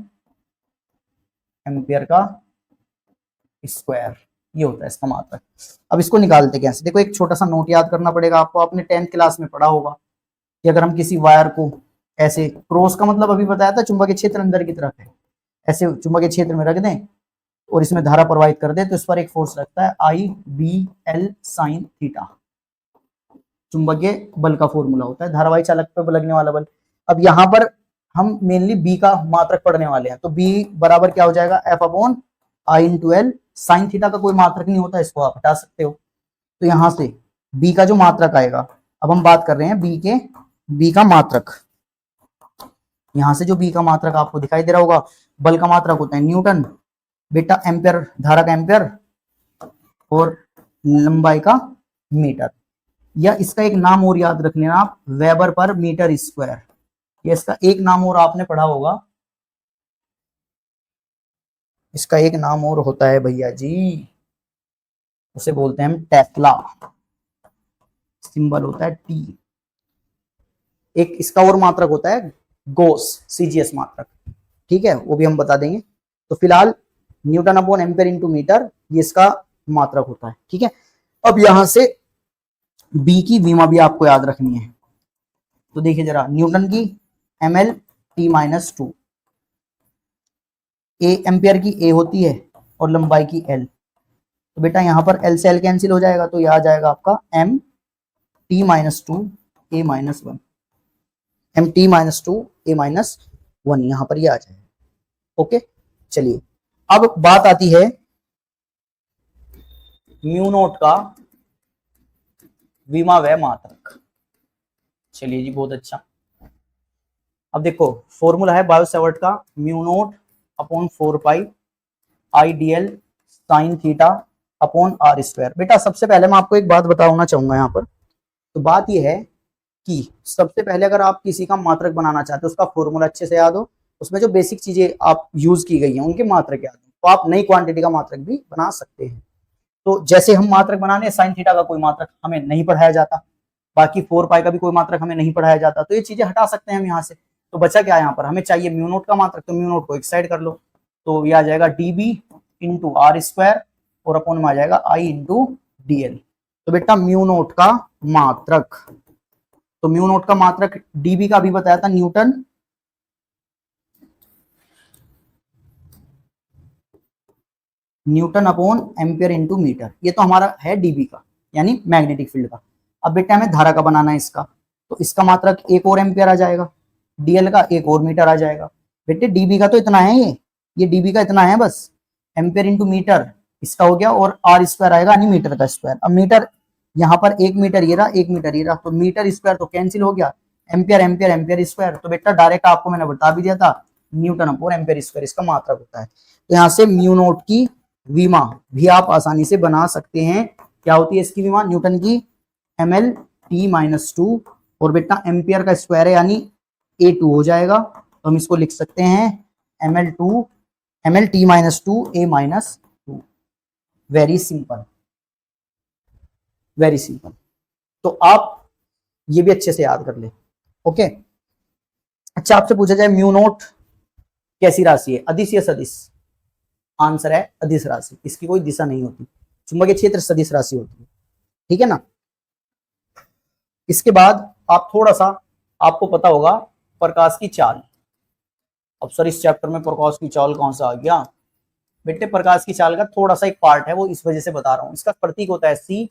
A: एम्पियर का स्क्वायर, ये होता है इसका मात्रक। अब इसको निकालते कैसे, देखो एक छोटा सा नोट याद करना पड़ेगा आपको, आपने 10th क्लास में पढ़ा होगा कि अगर हम किसी वायर को ऐसे, क्रॉस का मतलब अभी बताया था चुंबकीय क्षेत्र अंदर की तरफ है, ऐसे चुंबकीय क्षेत्र में रख दें और इसमें धारा प्रवाहित कर दें तो इस पर एक फोर्स लगता है IBL साइन थीटा, चुंबकीय बल का फॉर्मूला होता है, धारावाही चालक पर लगने वाला बल। अब यहाँ पर हम मेनली बी का मात्रक पढ़ने वाले हैं, तो बी बराबर क्या हो जाएगा, F upon I into L. Sine theta का कोई मात्रक नहीं होता, इसको आप हटा सकते हो। तो यहां से बी का जो मात्रक आएगा, अब हम बात कर रहे हैं बी का मात्रक, यहां से जो बी का मात्रक आपको दिखाई दे रहा होगा, बल का मात्रक होता है न्यूटन, बेटा एम्पियर, धारा का एम्पियर और लंबाई का मीटर, या इसका एक नाम और याद रख लेना आप, वेबर पर मीटर स्क्वायर। ये इसका एक नाम और आपने पढ़ा होगा, इसका एक नाम और होता है भैया जी, उसे बोलते हैं हम टेस्ला, सिंबल होता है टी। एक इसका और मात्रक होता है गोस, सीजीएस मात्रक, ठीक है, वो भी हम बता देंगे। तो फिलहाल newton upon ampere into metre ये इसका मात्रक होता है, ठीक है। अब यहां से बी की विमा भी आपको याद रखनी है। तो देखिए जरा, न्यूटन की ml t minus two, A ampere की ए होती है और लंबाई की एल। तो बेटा यहाँ पर एल से एल कैंसिल हो जाएगा, तो यह आ जाएगा आपका M T minus two A minus one, M T minus two A minus one, यहां पर ये आ जाएगा। ओके, चलिए अब बात आती है म्यू नोट का विमाव्य मात्रक। चलिए जी, बहुत अच्छा। अब देखो फॉर्मूला है बायो सेवर्ट का, mu naught upon 4 pi I d l sine theta upon are square. बेटा सबसे पहले मैं आपको एक बात बताना चाहूंगा यहाँ पर। तो बात यह है कि सबसे पहले अगर आप किसी का मात्रक बनाना चाहते हो, उसका फॉर्मूला अच्छे से याद हो, उसमें जो बेसिक चीजें आप यूज की गई हैं उनके मात्रक याद हो, तो आप नई क्वांटिटी का मात्रक भी बना सकते हैं। तो जैसे हम मात्रक बनाने, साइन थीटा का कोई मात्रक हमें नहीं पढ़ाया जाता, बाकी 4 पाई का भी कोई मात्रक हमें नहीं पढ़ाया जाता, तो ये चीजें हटा सकते हैं हम यहाँ से। तो बचा क्या यहाँ पर, हमें चाहिए म्यू नोट का मात्रक, तो म्यू नोट को एक साइड कर लो, तो ये आ जाएगा डीबी इंटू आर स्क्वायर और अपॉन में आ जाएगा आई इंटू डीएल। तो बेटा म्यू नोट का मात्रक, तो म्यू नोट का मात्रक डीबी का भी बताया था newton, newton upon ampere into metre, ये तो हमारा है डीबी का यानी मैग्नेटिक फील्ड का। अब बेटा हमें धारा का बनाना है इसका, तो इसका मात्रक एक और एम्पियर आ जाएगा, डीएल का एक और मीटर आ जाएगा। बेटे डीबी का तो इतना है, ये डीबी का इतना है बस, एम्पियर इंटू मीटर इसका हो गया, और आर स्क्वायर आएगा यानी मीटर का स्क्वायर। अब मीटर यहाँ पर एक मीटर ये रहा, एक मीटर ये रहा, तो मीटर स्क्वायर तो कैंसिल हो गया, एम्पियर एम्पियर एम्पियर स्क्वायर। तो बेटा डायरेक्ट आपको मैंने बता भी दिया था, न्यूटन अपॉन एम्पियर स्क्वायर इसका मात्रक होता है। तो यहाँ से म्यू नोट की विमा भी आप आसानी से बना सकते हैं। क्या होती है इसकी विमा, न्यूटन की ml t माइनस टू, और बेटा एम्पियर का स्क्वायर है यानी a2 हो जाएगा, तो हम इसको लिख सकते हैं ml t minus two a minus two. Very simple, very simple. तो आप ये भी अच्छे से याद कर ले। ओके, अच्छा आपसे पूछा जाए म्यू नोट कैसी राशि है, अदिश या सदिश? आंसर है अदिश राशि, इसकी कोई दिशा नहीं होती, चुंबकीय क्षेत्र सदिश राशि होती है, ठीक है ना। इसके बाद आप थोड़ा सा, आपको पता होगा प्रकाश की चाल। अब सर इस चैप्टर में प्रकाश की चाल कौन सा आ गया? बेटे प्रकाश की चाल का थोड़ा सा एक पार्ट है, वो इस वजह से बता रहा हूं। इसका प्रतीक होता है सी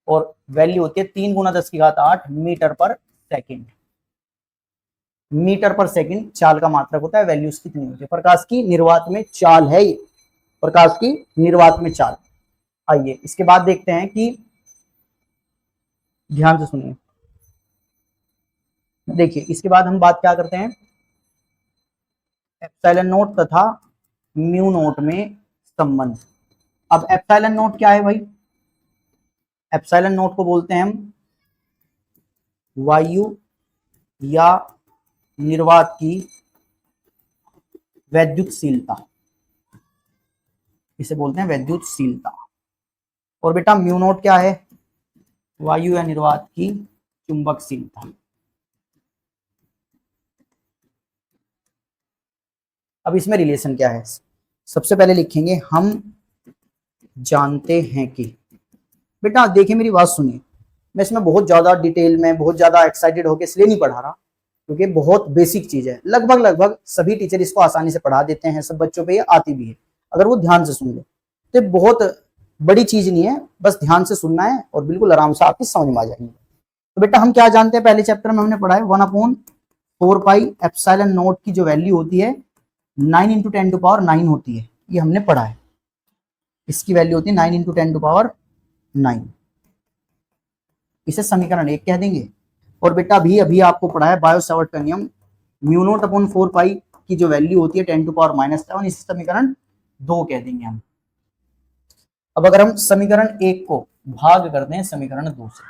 A: और वैल्यू होती है 3 गुना 10 की घात 8 मीटर पर सेकंड। मीटर पर सेकंड चाल का मात्रक होता है, वैल्यू उसकी कितनी होती है। प्रकाश की निर्वात में चाल है ये, प्रकाश की निर्वात में चाल। आइए इसके बाद देखते हैं कि, ध्यान से सुनिए, देखिए इसके बाद हम बात क्या करते हैं, एप्सिलॉन नोट तथा म्यू नोट में संबंध। अब एप्सिलॉन नोट क्या है भाई? एप्सिलॉन नोट को बोलते हैं हम वायु या निर्वात की वैद्युतशीलता, इसे बोलते हैं वैद्युतशीलता। और बेटा म्यू नोट क्या है? वायु या निर्वात की चुंबकशीलता। अब इसमें रिलेशन क्या है, सबसे पहले लिखेंगे हम जानते हैं कि। बेटा देखिए मेरी बात सुनिए, मैं इसमें बहुत ज्यादा डिटेल में, बहुत ज्यादा एक्साइटेड होकर इसलिए नहीं पढ़ा रहा क्योंकि बहुत बेसिक चीज है, लगभग लगभग सभी टीचर इसको आसानी से पढ़ा देते हैं, सब बच्चों पे ये आती भी है अगर वो ध्यान से सुन ले। तो बहुत बड़ी चीज नहीं है, बस ध्यान से सुनना है और बिल्कुल आराम से आपकी समझ में आ जाएंगे। तो बेटा हम क्या जानते हैं, पहले चैप्टर में हमने पढ़ा है 1/4 पाई एप्सिलॉन नोट की जो वैल्यू होती है 9 × 10⁹ होती है, ये हमने पढ़ा है। इसकी वैल्यू होती है 9 × 10⁹, इसे समीकरण 1 कह देंगे। और बेटा अभी आपको पढ़ा है बायो सेवर्ट का नियम, म्यू नोट अपॉन 4 पाई की जो वैल्यू होती है 10⁻⁷, इसे समीकरण 2 कह देंगे हम। अब अगर हम समीकरण 1 को भाग करते हैं समीकरण 2 से,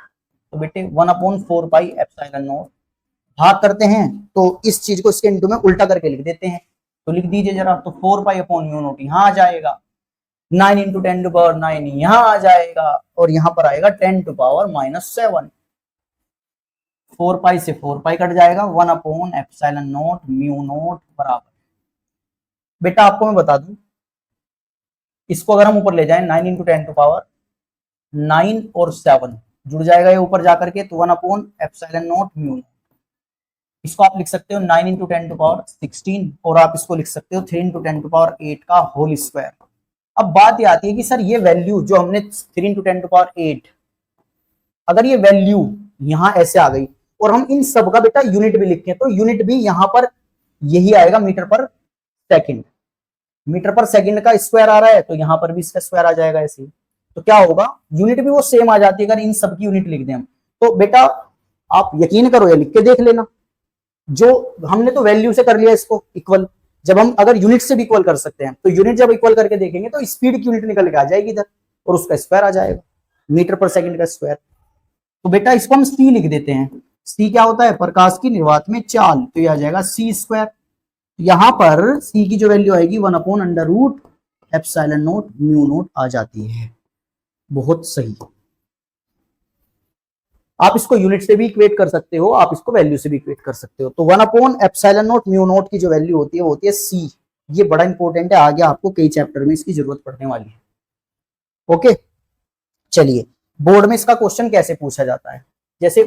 A: तो बेटे 1/4 पाई एप्सिलॉन नॉट भाग करते हैं तो इस चीज को इसके इंटू में उल्टा करके लिख देते हैं। तो लिख दीजिए जरा, तो 4 पाई/म्यू नॉट यहाँ आ जाएगा, 9 × 10⁻⁹ यहाँ आ जाएगा, और यहाँ पर आएगा 10⁻⁻7। 4 पाई से 4 पाई कट जाएगा, 1/ε0 म्यू नॉट बराबर। बेटा आपको मैं बता दूं, इसको अगर हम ऊपर ले जाएं 9 × 10⁹ 9 और 7 जुड़ जाएगा ये ऊपर जाकर के, तो 1/ε0 म्यू नॉट। इसको आप लिख सकते हो 9 × 10⁻16 और आप इसको लिख सकते हो 3 × 10⁸ का होल स्क्वायर। अब बात ये आती है कि सर ये वैल्यू जो हमने 3 × 10⁸, अगर ये वैल्यू यहां ऐसे आ गई और हम इन सब का बेटा यूनिट भी लिखें, तो यूनिट भी यहां पर यही आएगा मीटर पर सेकंड। मीटर पर सेकंड का स्क्वायर आ रहा है तो यहां पर भी इसका स्क्वायर आ जाएगा ऐसे। तो क्या होगा, यूनिट भी वो सेम आ जाती है अगर इन सब की यूनिट लिख दें हम। तो बेटा आप यकीन करो या लिख के देख लेना, जो हमने तो वैल्यू से कर लिया इसको इक्वल, जब हम अगर यूनिट से भी इक्वल कर सकते हैं तो यूनिट जब इक्वल करके देखेंगे तो स्पीड की यूनिट निकल के आ जाएगी इधर और उसका स्क्वायर आ जाएगा, मीटर पर सेकंड का स्क्वायर। तो बेटा इसको हम सी लिख देते हैं। सी क्या होता है, प्रकाश की निर्वात में चाल, तो ये आ जाएगा सी स्क्वायर। यहां पर सी की जो वैल्यू आएगी 1/√ε0 म्यू नॉट आ जाती है। बहुत सही। आप इसको यूनिट से भी इक्वेट कर सकते हो, आप इसको वैल्यू से भी इक्वेट कर सकते हो। तो 1/ε0 म्यू नॉट की जो वैल्यू होती है वो होती है सी। ये बड़ा इंपॉर्टेंट है, आगे आपको कई चैप्टर में इसकी जरूरत पड़ने वाली है। ओके, चलिए बोर्ड में इसका क्वेश्चन कैसे पूछा जाता है। जैसे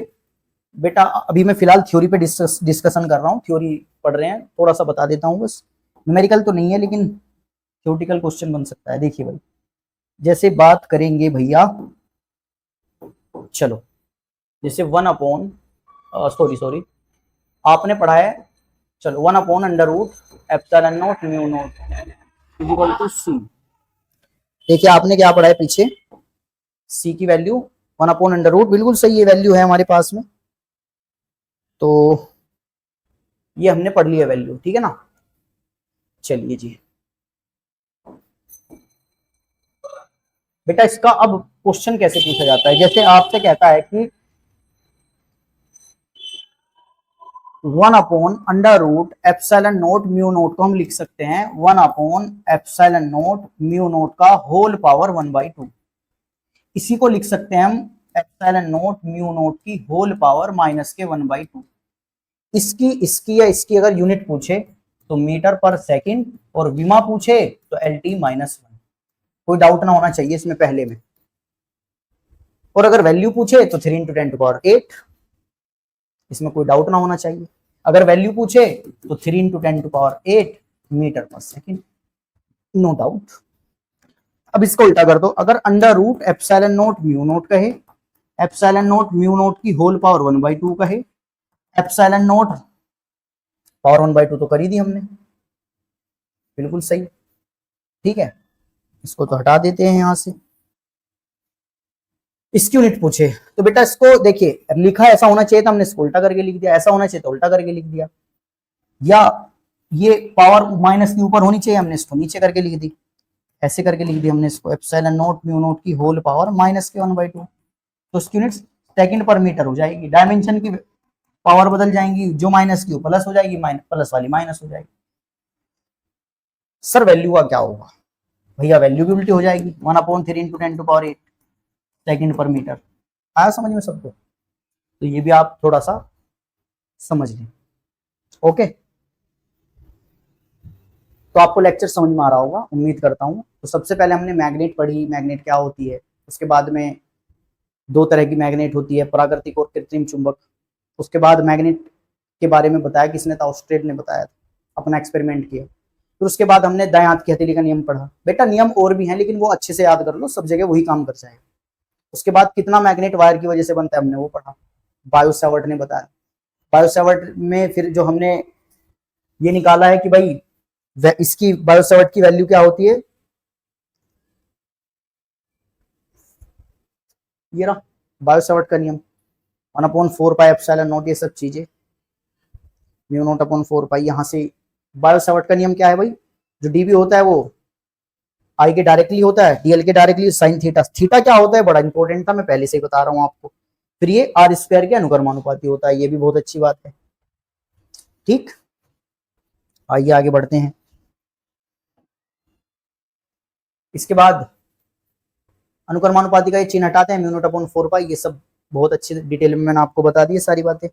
A: बेटा अभी मैं फिलहाल थ्योरी पे डिस्कशन कर रहा हूँ, थ्योरी पढ़ रहे हैं, थोड़ा सा बता देता हूँ बस। न्यूमेरिकल तो नहीं है लेकिन थ्योरेटिकल क्वेश्चन बन सकता है। देखिए भाई, जैसे बात करेंगे भैया, चलो जैसे 1/, आपने पढ़ा है, चलो 1/√ε0 म्यू नॉट इक्वल टू सी। देखिए आपने क्या पढ़ा है पीछे, सी की वैल्यू 1/√, बिल्कुल सही ये वैल्यू है हमारे पास में, तो ये हमने पढ़ लिया वैल्यू, ठीक है ना। चलिए जी बेटा, इसका अब क्वेश्चन कैसे पूछा जाता है। जैसे आपसे कहता है कि 1/√ε0 म्यू नॉट को हम लिख सकते हैं 1/ε0 म्यू नॉट का होल पावर 1/2। इसी को लिख सकते हैं हम ε0 म्यू नॉट की होल पावर -1/2। इसकी या इसकी अगर यूनिट पूछे तो मीटर पर सेकंड, और विमा पूछे तो LT-1। कोई डाउट ना होना चाहिए इसमें पहले में। और अगर वैल्यू पूछे तो 3 × 10⁸, इसमें कोई डाउट ना होना चाहिए। अगर वैल्यू पूछे तो 3 × 10⁸ मीटर पर सेकंड, नो डाउट। अब इसको उल्टा कर दो, अगर √ε0 म्यू नॉट कहे, ε0 म्यू नॉट की होल पावर 1/2 कहे, ε0 पावर 1/2 तो कर ही दी हमने, बिल्कुल सही, ठीक है। इसको तो हटा देते हैं यहां से। इसकी यूनिट पूछे तो बेटा इसको देखिए, लिखा ऐसा होना चाहिए था, हमने इसको उल्टा करके लिख दिया, ऐसा होना चाहिए तो उल्टा करके लिख दिया, या ये पावर माइनस की ऊपर होनी चाहिए, हमने इसको नीचे करके लिख दी, ऐसे करके लिख दी हमने इसको ε0 म्यू नॉट की होल पावर -1/2। तो इसकी यूनिट सेकंड पर मीटर हो जाएगी, डायमेंशन की पावर बदल जाएंगी, जो माइनस की प्लस हो जाएगी, प्लस वाली माइनस हो जाएगी। सर वैल्यू का क्या होगा, भैया वैल्यू भी उल्टी हो जाएगी, 1/3 × 10⁸ सेकंड पर मीटर। आया समझ में सबको, तो ये भी आप थोड़ा सा समझ लें। ओके, तो आपको लेक्चर समझ में आ रहा होगा, उम्मीद करता हूँ। तो सबसे पहले हमने मैग्नेट पढ़ी, मैग्नेट क्या होती है। उसके बाद में 2 तरह की मैग्नेट होती है, प्राकृतिक और कृत्रिम चुंबक। उसके बाद मैग्नेट के बारे में बताया, किसने था, ऑस्ट्रेट ने बताया था, अपना एक्सपेरिमेंट किया। फिर उसके बाद हमने दायात की हथेली का नियम पढ़ा। बेटा नियम और भी हैं लेकिन वो अच्छे से याद कर लो, सब जगह वही काम कर जाएगा। उसके बाद कितना मैग्नेट वायर की वजह से बनता है, हमने वो पढ़ा, बायो सैवर्ट ने बताया। बायो सैवर्ट में फिर जो हमने ये निकाला है कि भाई इसकी बायो सैवर्ट की वैल्यू क्या होती है, ये रहा बायो सैवर्ट का नियम, 1/4 पाई ε0, ये सब चीजें म्यू नॉट 4 पाई। यहाँ से बायो सैवर्ट का नियम क्या है भाई, जो डीबी होता है वो आई के डायरेक्टली होता है, डीएल के डायरेक्टली साइन थीटा। थीटा क्या होता है, बड़ा इंपॉर्टेंट था, मैं पहले से ही बता रहा हूँ आपको। फिर ये आर स्क्वायर के अनुक्रमानुपाती होता है, ये भी बहुत अच्छी बात है। ठीक, आइए आगे बढ़ते हैं। इसके बाद अनुक्रमानुपाती का ये चिन्ह हटाते हैं, म्यू नॉट अपॉन 4 पाई। ये सब बहुत अच्छी डिटेल में मैंने आपको बता दी है सारी बातें।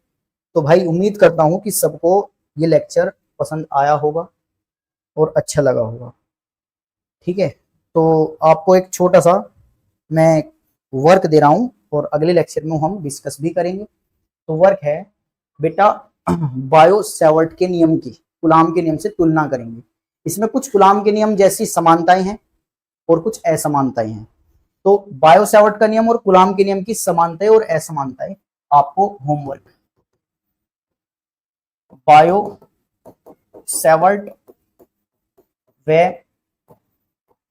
A: तो भाई उम्मीद करता हूँ कि सबको ये लेक्चर पसंद आया होगा और अच्छा लगा होगा। ठीक है, तो आपको एक छोटा सा मैं वर्क दे रहा हूँ और अगले लेक्चर में हम डिस्कस भी करेंगे। तो वर्क है बेटा, बायो सेवर्ट के नियम की कूलाम के नियम से तुलना करेंगे। इसमें कुछ कूलाम के नियम जैसी समानताएं हैं और कुछ असमानताएं हैं। तो बायो सेवर्ट का नियम और कूलाम के नियम की समानताएं और असमानताएं आपको होमवर्क। बायो सेवर्ट व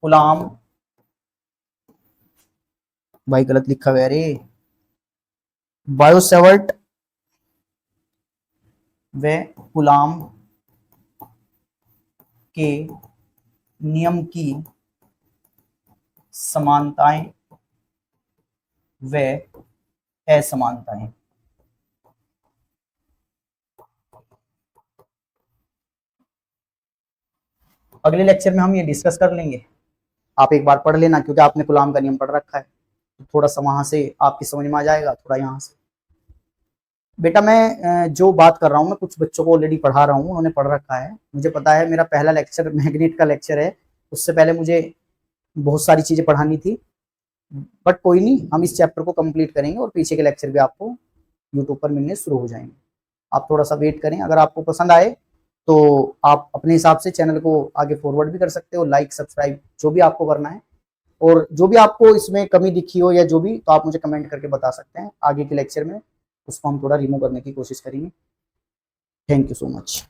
A: कूलाम, भाई गलत लिखा गया रे, बायो सेवर्ट व कूलाम के नियम की समानताएं व असमानताएं। अगले लेक्चर में हम ये डिस्कस कर लेंगे। आप एक बार पढ़ लेना, क्योंकि आपने कूलाम का नियम पढ़ रखा है, तो थोड़ा सा वहां से आपकी समझ में आ जाएगा, थोड़ा यहाँ से। बेटा मैं जो बात कर रहा हूँ ना, कुछ बच्चों को ऑलरेडी पढ़ा रहा हूँ, उन्होंने पढ़ रखा है, मुझे पता है। मेरा पहला लेक्चर मैग्नेट का लेक्चर है, उससे पहले मुझे बहुत सारी चीजें पढ़ानी थी, बट कोई नहीं, हम इस चैप्टर को कंप्लीट करेंगे और पीछे के लेक्चर भी आपको यूट्यूब पर मिलने शुरू हो जाएंगे। आप थोड़ा सा वेट करें। अगर आपको पसंद आए तो आप अपने हिसाब से चैनल को आगे फॉरवर्ड भी कर सकते हो, लाइक सब्सक्राइब जो भी आपको करना है। और जो भी आपको इसमें कमी दिखी हो या जो भी, तो आप मुझे कमेंट करके बता सकते हैं। आगे के लेक्चर में उसको हम थोड़ा रिमूव करने की कोशिश करेंगे। Thank you so much.